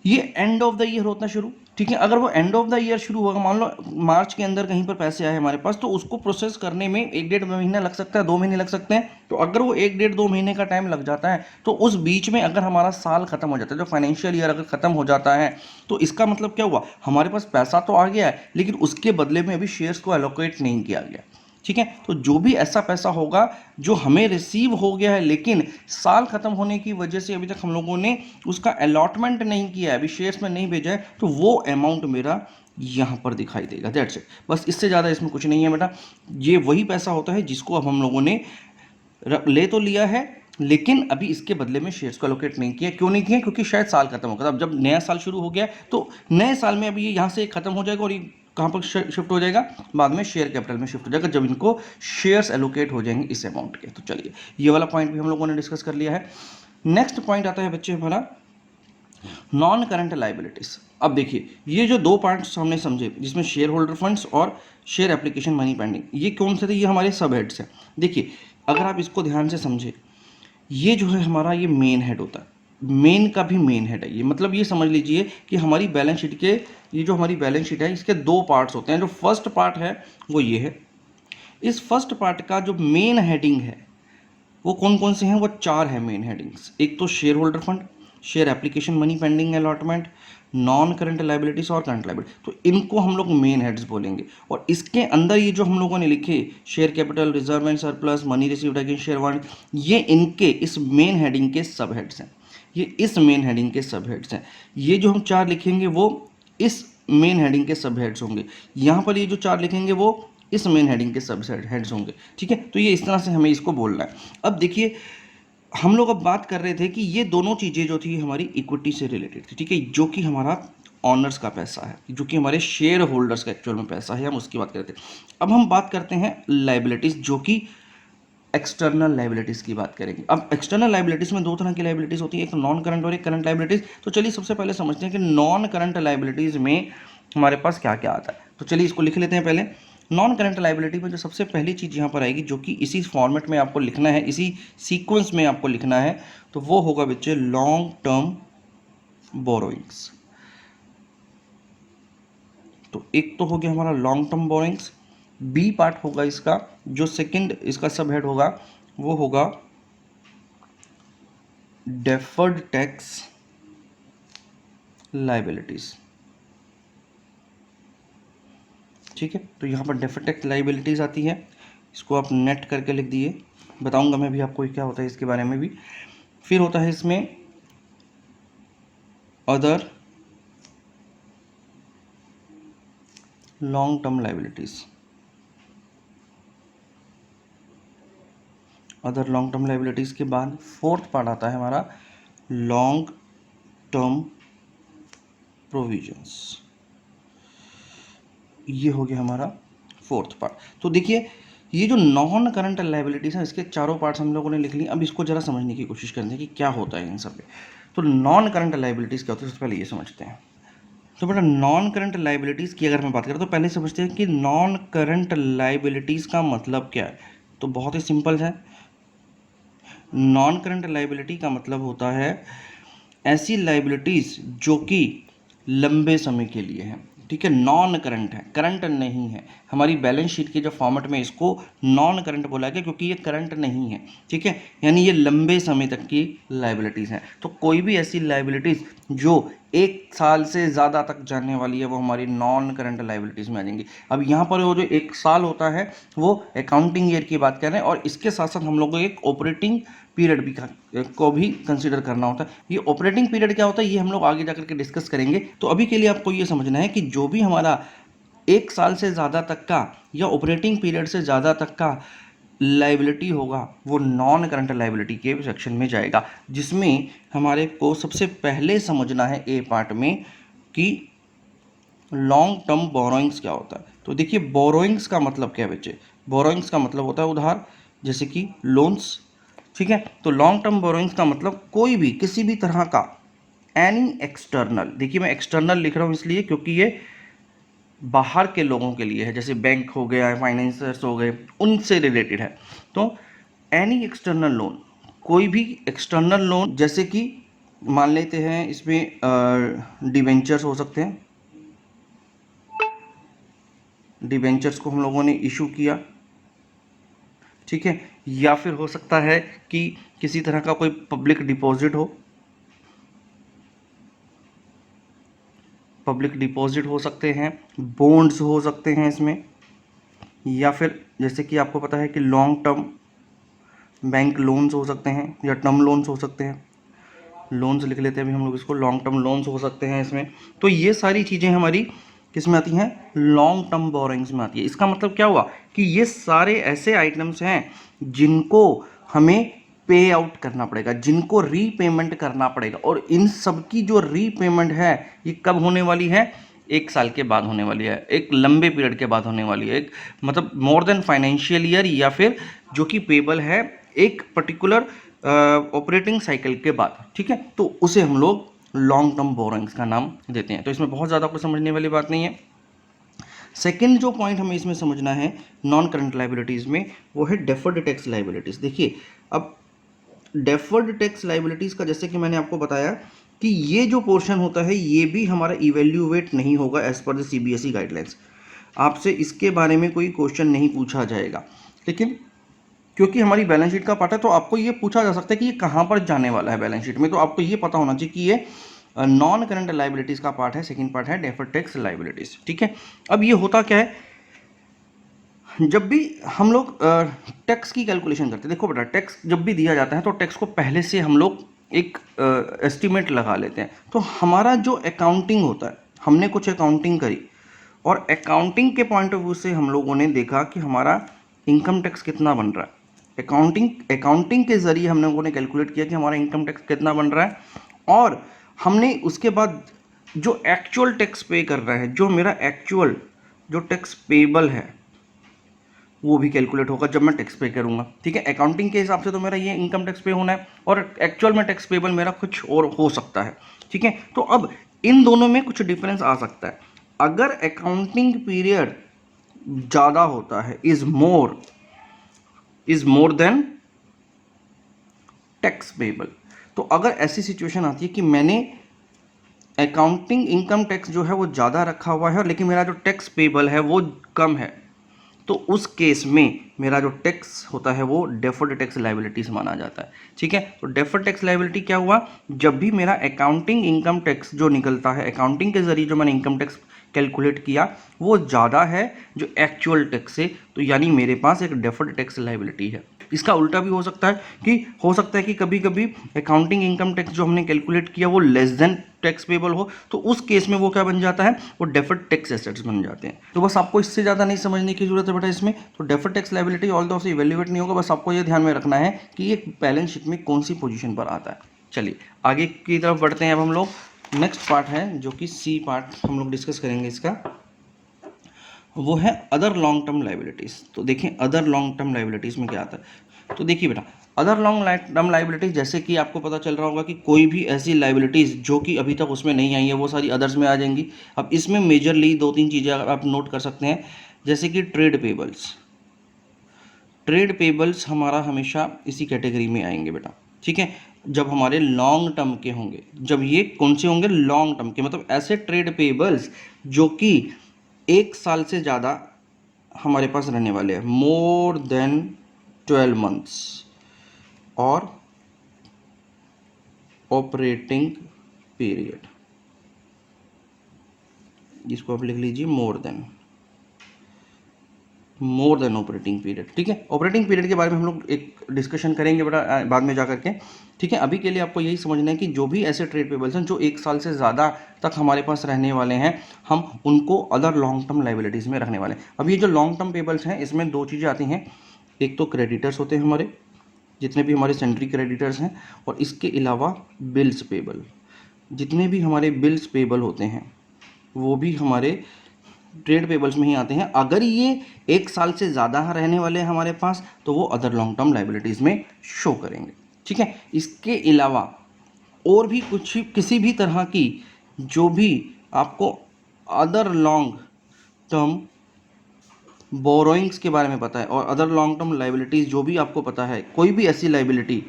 ये एंड ऑफ द ईयर होता शुरू। ठीक है, अगर वो एंड ऑफ द ईयर शुरू होगा, मान लो मार्च के अंदर कहीं पर पैसे आए हमारे पास, तो उसको प्रोसेस करने में 1-1.5 महीना लग सकता है, 2 महीने लग सकते हैं। तो अगर वो 1-1.5-2 महीने का टाइम लग जाता है तो उस बीच में अगर हमारा साल खत्म हो जाता है, जो फाइनेंशियल ईयर अगर खत्म हो जाता है, तो इसका मतलब क्या हुआ, हमारे पास पैसा तो आ गया है लेकिन उसके बदले में अभी शेयर्स को एलोकेट नहीं किया गया। ठीक है, तो जो भी ऐसा पैसा होगा जो हमें रिसीव हो गया है लेकिन साल खत्म होने की वजह से अभी तक हम लोगों ने उसका अलॉटमेंट नहीं किया है, अभी शेयर्स में नहीं भेजा है, तो वो अमाउंट मेरा यहाँ पर दिखाई देगा। दैट्स इट, बस इससे ज़्यादा इसमें कुछ नहीं है बेटा। ये वही पैसा होता है जिसको अब हम लोगों ने ले तो लिया है लेकिन अभी इसके बदले में शेयर्स को एलोकेट नहीं किया। क्यों नहीं किया, क्योंकि शायद साल खत्म होगा। अब जब नया साल शुरू हो गया तो नए साल में अभी ये यहाँ से खत्म हो जाएगा और ये कहाँ पर शिफ्ट हो जाएगा, बाद में शेयर कैपिटल में शिफ्ट हो जाएगा जब इनको शेयर्स एलोकेट हो जाएंगे इस अमाउंट के। तो चलिए, ये वाला पॉइंट भी हम लोगों ने डिस्कस कर लिया है। नेक्स्ट पॉइंट आता है बच्चे हमारा नॉन करंट लाइबिलिटीज। अब देखिए, ये जो दो पार्ट्स हमने समझे जिसमें शेयर होल्डर फंड्स और शेयर एप्लीकेशन मनी पेंडिंग, ये कौन से थे, ये हमारे सब हेड्स हैं। देखिए, अगर आप इसको ध्यान से समझे, ये जो है हमारा ये मेन हेड होता है, मेन का भी मेन हेड है ये। मतलब ये समझ लीजिए कि हमारी बैलेंस शीट के, ये जो हमारी बैलेंस शीट है इसके दो पार्ट्स होते हैं। जो फर्स्ट पार्ट है वो ये है। इस फर्स्ट पार्ट का जो मेन हेडिंग है वो कौन कौन से हैं, वो 4 है मेन हेडिंग्स। एक तो share holder fund, share application money pending allotment, non current liabilities और करंट लाइबिलिटी। तो इनको हम लोग मेन हेड्स बोलेंगे। और इसके अंदर ये जो हम लोगों ने लिखे share capital, reserve and surplus, money received against share warrant, ये इनके इस मेन हेडिंग के सब हेड्स हैं। ये इस मेन हेडिंग के सब हेड्स हैं। ये जो हम 4 लिखेंगे वो इस मेन हेडिंग के सब हेड्स होंगे। यहाँ पर ये जो 4 लिखेंगे वो इस मेन हेडिंग के सब हेड्स होंगे। ठीक है, तो ये इस तरह से हमें इसको बोलना है। अब देखिए, हम लोग अब बात कर रहे थे कि ये दोनों चीज़ें जो थी हमारी इक्विटी से रिलेटेड थी। ठीक है, जो कि हमारा ऑनर्स का पैसा है, जो कि हमारे शेयर होल्डर्स का एक्चुअल में पैसा है, हम उसकी बात कर रहे थे। अब हम बात करते हैं लाइबिलिटीज़, जो कि एक्सटर्नल लाइबिलिटीज़ की बात करेंगे। अब एक्सटर्नल लाइबिलिटीज़ में 2 तरह की लाइबिलिटीज़ होती है, एक नॉन करंट और एक करंट लाइबिलिटीज़। तो चलिए सबसे पहले समझते हैं कि नॉन करंट लाइबिलिटीज़ में हमारे पास क्या क्या आता है। तो चलिए इसको लिख लेते हैं पहले। नॉन करंट लाइबिलिटी में जो सबसे पहली चीज़ यहाँ पर आएगी, जो कि इसी फॉर्मेट में आपको लिखना है, इसी सीक्वेंस में आपको लिखना है, तो वो होगा बच्चे लॉन्ग टर्म बोरोइंग्स। तो एक तो हो गया हमारा long term borrowings. B part होगा इसका, जो सेकंड इसका सब हेड होगा वो होगा डेफर्ड टैक्स लाइबिलिटीज। ठीक है, तो यहाँ पर डेफर्ड टैक्स लाइबिलिटीज आती है, इसको आप नेट करके लिख दिए, बताऊंगा मैं भी आपको क्या होता है इसके बारे में भी। फिर होता है इसमें other long term liabilities. Other long term liabilities के बाद फोर्थ पार्ट आता है हमारा लॉन्ग टर्म प्रोविजंस। ये हो गया हमारा फोर्थ पार्ट। तो देखिए, ये जो नॉन करंट लाइबिलिटीज है इसके चारों पार्ट्स हम लोगों ने लिख लिए। अब इसको जरा समझने की कोशिश करते हैं कि क्या होता है इन सब में। तो नॉन करंट लाइबिलिटीज क्या होती है, सबसे पहले ये समझते हैं। तो बेटा, नॉन करंट लाइबिलिटीज की अगर मैं बात करें तो पहले समझते हैं कि नॉन करंट लाइबिलिटीज का मतलब क्या है। तो बहुत ही सिंपल है, नॉन करंट लाइबिलिटी का मतलब होता है ऐसी लाइबिलिटीज जो कि लंबे समय के लिए है। ठीक है, नॉन करंट है, करंट नहीं है। हमारी बैलेंस शीट के जो फॉर्मेट में इसको नॉन करंट बोला गया क्योंकि ये करंट नहीं है। ठीक है, यानी ये लंबे समय तक की लाइबिलिटीज़ हैं। तो कोई भी ऐसी लाइबिलिटीज़ जो 1 साल से ज़्यादा तक जाने वाली है वो हमारी नॉन करंट लाइबिलिटीज़ में आ जाएंगी। अब यहाँ पर वो जो 1 साल होता है वो अकाउंटिंग ईयर की बात कर रहे हैं, और इसके साथ साथ हम लोग को एक ऑपरेटिंग पीरियड भी को भी कंसीडर करना होता है। ये ऑपरेटिंग पीरियड क्या होता है ये हम लोग आगे जाकर के डिस्कस करेंगे। तो अभी के लिए आपको ये समझना है कि जो भी हमारा 1 साल से ज़्यादा तक का या ऑपरेटिंग पीरियड से ज़्यादा तक का लाइबिलिटी होगा वो नॉन करंट लाइबिलिटी के सेक्शन में जाएगा, जिसमें हमारे को सबसे पहले समझना है ए पार्ट में कि लॉन्ग टर्म बोरोइंग्स क्या होता है। तो देखिए बोरोइंग्स का मतलब क्या है बच्चे, बोरोइंग्स का मतलब होता है उधार, जैसे कि लोन्स, ठीक है। तो लॉन्ग टर्म बोरोइंग्स का मतलब कोई भी किसी भी तरह का एनी एक्सटर्नल, देखिए मैं एक्सटर्नल लिख रहा हूँ इसलिए क्योंकि ये बाहर के लोगों के लिए है, जैसे बैंक हो गया, फाइनेंसर्स हो गए, उनसे रिलेटेड है। तो एनी एक्सटर्नल लोन, कोई भी एक्सटर्नल लोन, जैसे कि मान लेते हैं इसमें डिवेंचर्स हो सकते हैं, डिवेंचर्स को हम लोगों ने इशू किया, ठीक है। या फिर हो सकता है कि किसी तरह का कोई पब्लिक डिपॉजिट हो, पब्लिक डिपॉजिट हो सकते हैं, बॉन्ड्स हो सकते हैं इसमें, या फिर जैसे कि आपको पता है कि लॉन्ग टर्म बैंक लोन्स हो सकते हैं या टर्म लोन्स हो सकते हैं। लोन्स लिख लेते हैं अभी हम लोग इसको, लॉन्ग टर्म लोन्स हो सकते हैं इसमें। तो ये सारी चीज़ें हमारी किस में आती हैं, लॉन्ग टर्म बोरोइंग्स में आती है। इसका मतलब क्या हुआ कि ये सारे ऐसे आइटम्स हैं जिनको हमें पे आउट करना पड़ेगा, जिनको रीपेमेंट करना पड़ेगा, और इन सब की जो रीपेमेंट है ये कब होने वाली है, 1 साल के बाद होने वाली है, एक लंबे पीरियड के बाद होने वाली है, एक मतलब मोर देन फाइनेंशियल ईयर, या फिर जो कि पेबल है एक पर्टिकुलर ऑपरेटिंग साइकिल के बाद, ठीक है। तो उसे हम लोग लॉन्ग टर्म बोरोइंग्स का नाम देते हैं। तो इसमें बहुत ज़्यादा कुछ समझने वाली बात नहीं है। सेकेंड जो पॉइंट हमें इसमें समझना है नॉन करंट लाइबिलिटीज़ में, वो है डेफर्ड टैक्स लाइबिलिटीज़। देखिए अब डेफर्ड टैक्स लाइबिलिटीज़ का जैसे कि मैंने आपको बताया कि ये जो पोर्शन होता है ये भी हमारा इवेल्यूएट नहीं होगा as per the CBSE guidelines. आपसे इसके बारे में कोई क्वेश्चन नहीं पूछा जाएगा, लेकिन क्योंकि हमारी बैलेंस शीट का पार्ट है तो आपको ये पूछा जा सकता है कि ये कहाँ पर जाने वाला है बैलेंस शीट में। तो आपको ये पता होना चाहिए कि ये नॉन करंट लाइबिलिटीज़ का पार्ट है, सेकंड पार्ट है डेफर्ड टैक्स लाइबिलिटीज़, ठीक है। अब ये होता क्या है, जब भी हम लोग टैक्स की कैलकुलेशन करते हैं, देखो बेटा टैक्स जब भी दिया जाता है तो टैक्स को पहले से हम लोग एक एस्टीमेट लगा लेते हैं। तो हमारा जो अकाउंटिंग होता है, हमने कुछ अकाउंटिंग करी और अकाउंटिंग के पॉइंट ऑफ व्यू से हम लोगों ने देखा कि हमारा इनकम टैक्स कितना बन रहा है। अकाउंटिंग के ज़रिए हम लोगों ने कैलकुलेट किया कि हमारा इनकम टैक्स कितना बन रहा है, और हमने उसके बाद जो एक्चुअल टैक्स पे कर रहा है, जो मेरा एक्चुअल जो टैक्स पेबल है वो भी कैलकुलेट होगा जब मैं टैक्स पे करूंगा, ठीक है। अकाउंटिंग के हिसाब से तो मेरा ये इनकम टैक्स पे होना है और एक्चुअल में टैक्स पेबल मेरा कुछ और हो सकता है, ठीक है। तो अब इन दोनों में कुछ डिफरेंस आ सकता है। अगर अकाउंटिंग पीरियड ज़्यादा होता है, is more than tax payable, तो अगर ऐसी सिचुएशन आती है कि मैंने अकाउंटिंग इनकम टैक्स जो है वो ज़्यादा रखा हुआ है लेकिन मेरा जो टैक्स पेबल है वो कम है, तो उस केस में मेरा जो टैक्स होता है वो डेफर्ड टैक्स लायबिलिटीज माना जाता है, ठीक है। तो डेफर्ड टैक्स लायबिलिटी क्या हुआ, जब भी मेरा अकाउंटिंग इनकम टैक्स जो निकलता है, अकाउंटिंग के जरिए जो मैंने इनकम टैक्स कैलकुलेट किया वो ज़्यादा है जो एक्चुअल टैक्स से, तो यानी मेरे पास एक डेफर्ड टैक्स लायबिलिटी है। इसका उल्टा भी हो सकता है कि कभी कभी अकाउंटिंग इनकम टैक्स जो हमने कैलकुलेट किया वो लेस देन टैक्स पेबल हो, तो उस केस में वो क्या बन जाता है, वो डेफर्ड टैक्स एसेट्स बन जाते हैं। तो बस आपको इससे ज़्यादा नहीं समझने की जरूरत है बेटा इसमें। तो डेफर्ड टैक्स लायबिलिटी ऑल दो से इवेल्युएट नहीं होगा, बस आपको ये ध्यान में रखना है कि ये बैलेंस शीट में कौन सी पोजीशन पर आता है। चलिए आगे की तरफ बढ़ते हैं। अब हम लोग नेक्स्ट पार्ट है जो कि सी पार्ट हम लोग डिस्कस करेंगे इसका, वो है अदर लॉन्ग टर्म लाइबिलिटीज़। तो देखिए अदर लॉन्ग टर्म लाइबिलिटीज़ में क्या आता है। तो देखिए बेटा अदर लॉन्ग टर्म लाइबिलिटीज़, जैसे कि आपको पता चल रहा होगा कि कोई भी ऐसी लाइबिलिटीज़ जो कि अभी तक उसमें नहीं आई है वो सारी अदर्स में आ जाएंगी। अब इसमें मेजरली 2-3 चीज़ें आप नोट कर सकते हैं, जैसे कि ट्रेड पेबल्स। ट्रेड पेबल्स हमारा हमेशा इसी कैटेगरी में आएंगे बेटा, ठीक है। जब हमारे लॉन्ग टर्म के होंगे, जब ये कौन से होंगे, लॉन्ग टर्म के, मतलब ऐसे ट्रेड पेबल्स जो कि 1 साल से ज़्यादा हमारे पास रहने वाले हैं, मोर देन 12 मंथ्स, और ऑपरेटिंग पीरियड, इसको आप लिख लीजिए मोर देन ऑपरेटिंग पीरियड। ठीक है, ऑपरेटिंग पीरियड के बारे में हम लोग एक डिस्कशन करेंगे बड़ा बाद में जा करके। ठीक है, अभी के लिए आपको यही समझना है कि जो भी ऐसे ट्रेड पेबल्स हैं जो 1 साल से ज़्यादा तक हमारे पास रहने वाले हैं, हम उनको अदर लॉन्ग टर्म लाइबिलिटीज़ में रखने वाले हैं। अब ये जो लॉन्ग टर्म पेबल्स हैं इसमें 2 चीज़ें आती हैं, एक तो क्रेडिटर्स होते हैं हमारे, जितने भी हमारे सेंट्री क्रेडिटर्स हैं, और इसके अलावा बिल्स पेबल। जितने भी हमारे बिल्स पेबल होते हैं वो भी हमारे ट्रेड पेबल्स में ही आते हैं। अगर ये 1 साल से ज़्यादा रहने वाले हैं हमारे पास तो वो अदर लॉन्ग टर्म लाइबिलिटीज़ में शो करेंगे। ठीक है, इसके अलावा और भी कुछ किसी भी तरह की जो भी आपको अदर लॉन्ग टर्म बोरोइंग्स के बारे में पता है और अदर लॉन्ग टर्म लाइबिलिटीज़ जो भी आपको पता है, कोई भी ऐसी लाइबिलिटी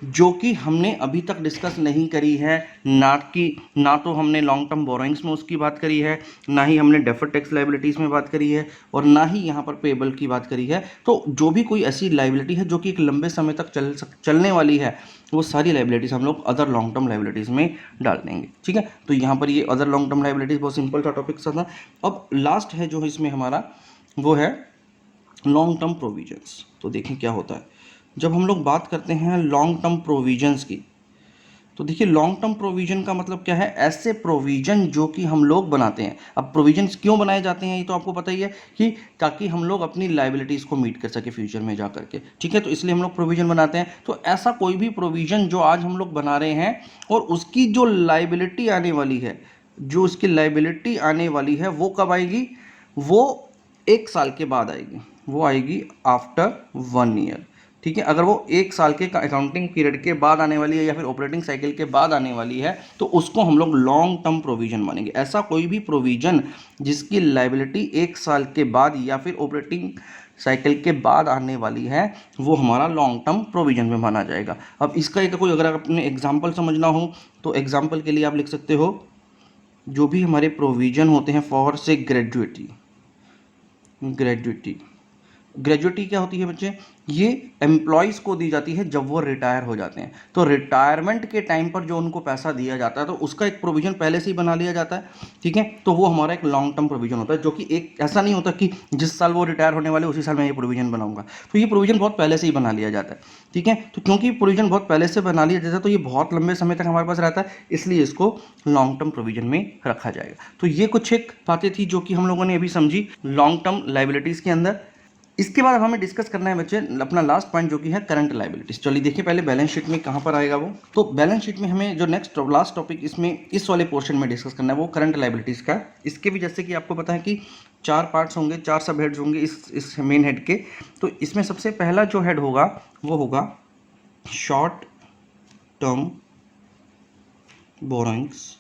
जो कि हमने अभी तक डिस्कस नहीं करी है, ना तो हमने लॉन्ग टर्म बोरोइंग्स में उसकी बात करी है, ना ही हमने डेफर्ड टैक्स लाइबिलिटीज़ में बात करी है, और ना ही यहाँ पर पेबल की बात करी है। तो जो भी कोई ऐसी लाइबिलिटी है जो कि एक लंबे समय तक चलने वाली है, वो सारी लाइबिलिटीज़ हम लोग अदर लॉन्ग टर्म लाइबिलिटीज़ में डाल देंगे। ठीक है, तो यहाँ पर ये अदर लॉन्ग टर्म लाइबिलिटीज़ बहुत सिंपल सा टॉपिक सा था। अब लास्ट है जो इसमें हमारा, वो है लॉन्ग टर्म प्रोविजंस। तो देखें क्या होता है जब हम लोग बात करते हैं लॉन्ग टर्म प्रोविजंस की। तो देखिए, लॉन्ग टर्म प्रोविजन का मतलब क्या है, ऐसे प्रोविजन जो कि हम लोग बनाते हैं। अब प्रोविजंस क्यों बनाए जाते हैं ये तो आपको पता ही है कि ताकि हम लोग अपनी लाइबिलिटीज़ को मीट कर सके फ्यूचर में जा करके। ठीक है, तो इसलिए हम लोग प्रोविजन बनाते हैं। तो ऐसा कोई भी प्रोविजन जो आज हम लोग बना रहे हैं और उसकी जो लाइबिलिटी आने वाली है, वो कब आएगी, वो 1 साल के बाद आएगी, वो आएगी आफ्टर 1 ईयर। ठीक है, अगर वो 1 साल के अकाउंटिंग पीरियड के बाद आने वाली है या फिर ऑपरेटिंग साइकिल के बाद आने वाली है तो उसको हम लोग लॉन्ग टर्म प्रोविजन मानेंगे। ऐसा कोई भी प्रोविजन जिसकी लाइबिलिटी 1 साल के बाद या फिर ऑपरेटिंग साइकिल के बाद आने वाली है वो हमारा लॉन्ग टर्म प्रोविजन में माना जाएगा। अब इसका एक कोई अगर अपने एग्जाम्पल समझना हो तो एग्जाम्पल के लिए आप लिख सकते हो, जो भी हमारे प्रोविजन होते हैं फॉर से ग्रेजुएटी क्या होती है बच्चे, ये एम्प्लॉयज़ को दी जाती है जब वो रिटायर हो जाते हैं। तो रिटायरमेंट के टाइम पर जो उनको पैसा दिया जाता है तो उसका एक प्रोविजन पहले से ही बना लिया जाता है। ठीक है, तो वो हमारा एक लॉन्ग टर्म प्रोविजन होता है, जो कि एक ऐसा नहीं होता कि जिस साल वो रिटायर होने वाले उसी साल मैं ये प्रोविजन बनाऊंगा। तो ये प्रोविजन बहुत पहले से ही बना लिया जाता है। ठीक है, तो क्योंकि प्रोविजन बहुत पहले से बना लिया जाता है तो ये बहुत लंबे समय तक हमारे पास रहता है, इसलिए इसको लॉन्ग टर्म प्रोविजन में रखा जाएगा। तो ये कुछ एक बातें थी जो कि हम लोगों ने अभी समझी लॉन्ग टर्म लाइबिलिटीज़ के अंदर। इसके बाद हमें डिस्कस करना है बच्चे अपना लास्ट पॉइंट जो कि है करंट लाइबिलिटीज। चलिए देखिए पहले बैलेंस शीट में कहाँ पर आएगा वो। तो बैलेंस शीट में हमें जो नेक्स्ट लास्ट टॉपिक इसमें इस वाले पोर्शन में डिस्कस करना है वो करंट लाइबिलिटीज का। इसके भी जैसे कि आपको पता है कि 4 पार्ट्स होंगे, 4 सब हेड्स होंगे इस मेन हेड के। तो इसमें सबसे पहला जो हेड होगा वो होगा शॉर्ट टर्म बोरोइंग्स।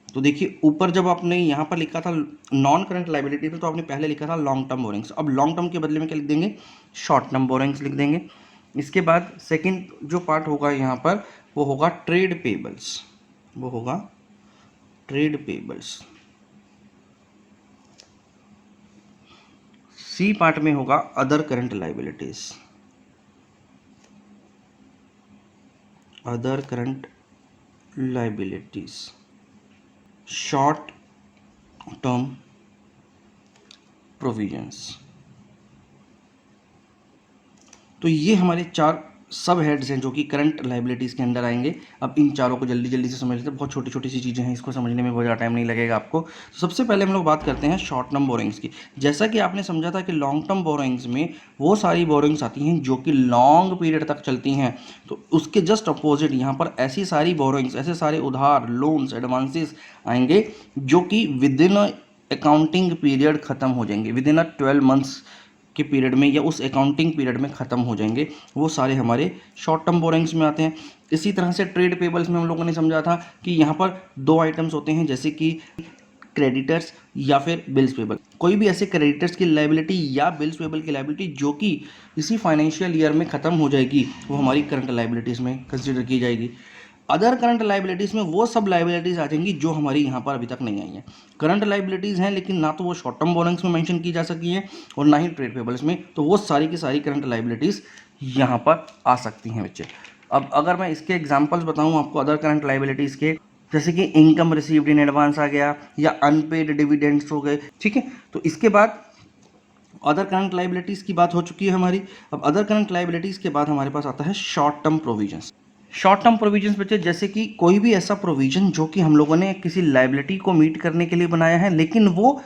तो देखिए ऊपर जब आपने यहाँ पर लिखा था नॉन करंट लाइबिलिटी तो आपने पहले लिखा था लॉन्ग टर्म बोरिंग्स। अब लॉन्ग टर्म के बदले में क्या लिख देंगे, शॉर्ट टर्म बोरिंग्स लिख देंगे। इसके बाद सेकंड जो पार्ट होगा यहाँ पर वो होगा ट्रेड पेबल्स, वो होगा ट्रेड पेबल्स। सी पार्ट में होगा other current liabilities, other current liabilities, short term provisions. तो ये हमारे 4 सब हेड्स हैं जो कि करंट लाइबिलिटीज़ के अंदर आएंगे। अब इन चारों को जल्दी जल्दी से समझ लेते हैं, बहुत छोटी छोटी सी चीज़ें हैं, इसको समझने में बहुत ज़्यादा टाइम नहीं लगेगा आपको। तो सबसे पहले हम लोग बात करते हैं शॉर्ट टर्म बोरोइंग्स की। जैसा कि आपने समझा था कि लॉन्ग टर्म बोरोइंग्स में वो सारी बोरोइंग्स आती हैं जो कि लॉन्ग पीरियड तक चलती हैं। तो उसके जस्ट अपोजिट यहाँ पर ऐसी सारी बोरोइंग्स, ऐसे सारे उधार, लोन्स, एडवांसेस आएंगे जो कि विद इन अकाउंटिंग पीरियड ख़त्म हो जाएंगे, विद इन 12 मंथ्स के पीरियड में या उस अकाउंटिंग पीरियड में ख़त्म हो जाएंगे। वो सारे हमारे शॉर्ट टर्म बोरोइंग्स में आते हैं। इसी तरह से ट्रेड पेबल्स में हम लोगों ने समझा था कि यहाँ पर 2 आइटम्स होते हैं, जैसे कि क्रेडिटर्स या फिर बिल्स पेबल। कोई भी ऐसे क्रेडिटर्स की लाइबिलिटी या बिल्स पेबल की लाइबिलिटी जो कि इसी फाइनेंशियल ईयर में ख़त्म हो जाएगी वो हमारी करंट लाइबिलिटीज़ में कंसिडर की जाएगी। अदर करंट लाइबिलिटीज़ में वो सब लाइबिलिटीज़ आ जाएंगी जो हमारी यहाँ पर अभी तक नहीं आई हैं। करंट लाइबिलिटीज़ हैं लेकिन ना तो वो शॉर्ट टर्म बोरोइंग्स में मेंशन की जा सकी हैं और ना ही ट्रेड पेबल्स में, तो वो सारी की सारी करंट लाइबिलिटीज़ यहाँ पर आ सकती हैं बच्चे। अब अगर मैं इसके एग्जांपल्स बताऊँ आपको अदर करंट लाइबिलिटीज़ के, जैसे कि इनकम रिसीव्ड इन एडवांस आ गया या अनपेड डिविडेंड्स हो गए, ठीक है। तो इसके बाद अदर करंट लाइबिलिटीज़ की बात हो चुकी है हमारी। अब अदर करंट लाइबिलिटीज़ के बाद हमारे पास आता है short term provisions. Short term provisions बच्चे जैसे कि कोई भी ऐसा प्रोविजन जो कि हम लोगों ने किसी लाइबिलिटी को मीट करने के लिए बनाया है, लेकिन वो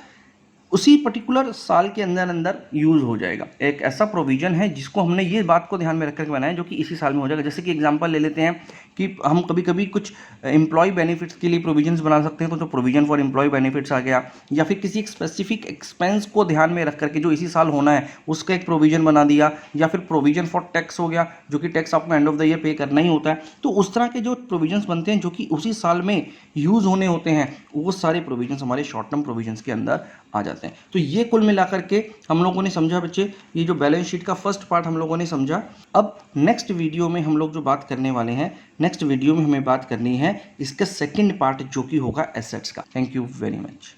उसी पर्टिकुलर साल के अंदर अंदर यूज़ हो जाएगा। एक ऐसा प्रोविज़न है जिसको हमने ये बात को ध्यान में रख कर के बनाया जो कि इसी साल में हो जाएगा। जैसे कि एग्जांपल ले लेते हैं कि हम कभी कभी कुछ एम्प्लॉय बेनिफिट्स के लिए प्रोविजंस बना सकते हैं, तो जो प्रोविजन फॉर एम्प्लॉय बेनिफिट्स आ गया, या फिर किसी एक स्पेसिफिक एक्सपेंस को ध्यान में रख करके जो इसी साल होना है उसका एक प्रोविजन बना दिया, या फिर प्रोविजन फॉर टैक्स हो गया जो कि टैक्स आपको एंड ऑफ द ईयर पे करना ही होता है। तो उस तरह के जो प्रोविजंस बनते हैं जो कि उसी साल में यूज़ होने होते हैं, वो सारे प्रोविजंस हमारे शॉर्ट टर्म प्रोविजंस के अंदर आ जाते हैं। तो ये कुल मिलाकर के हम लोगों ने समझा बच्चे, ये जो बैलेंस शीट का फर्स्ट पार्ट हम लोगों ने समझा। अब नेक्स्ट वीडियो में हम लोग जो बात करने वाले हैं, नेक्स्ट वीडियो में हमें बात करनी है इसका सेकंड पार्ट जो कि होगा एसेट्स का। Thank you very much.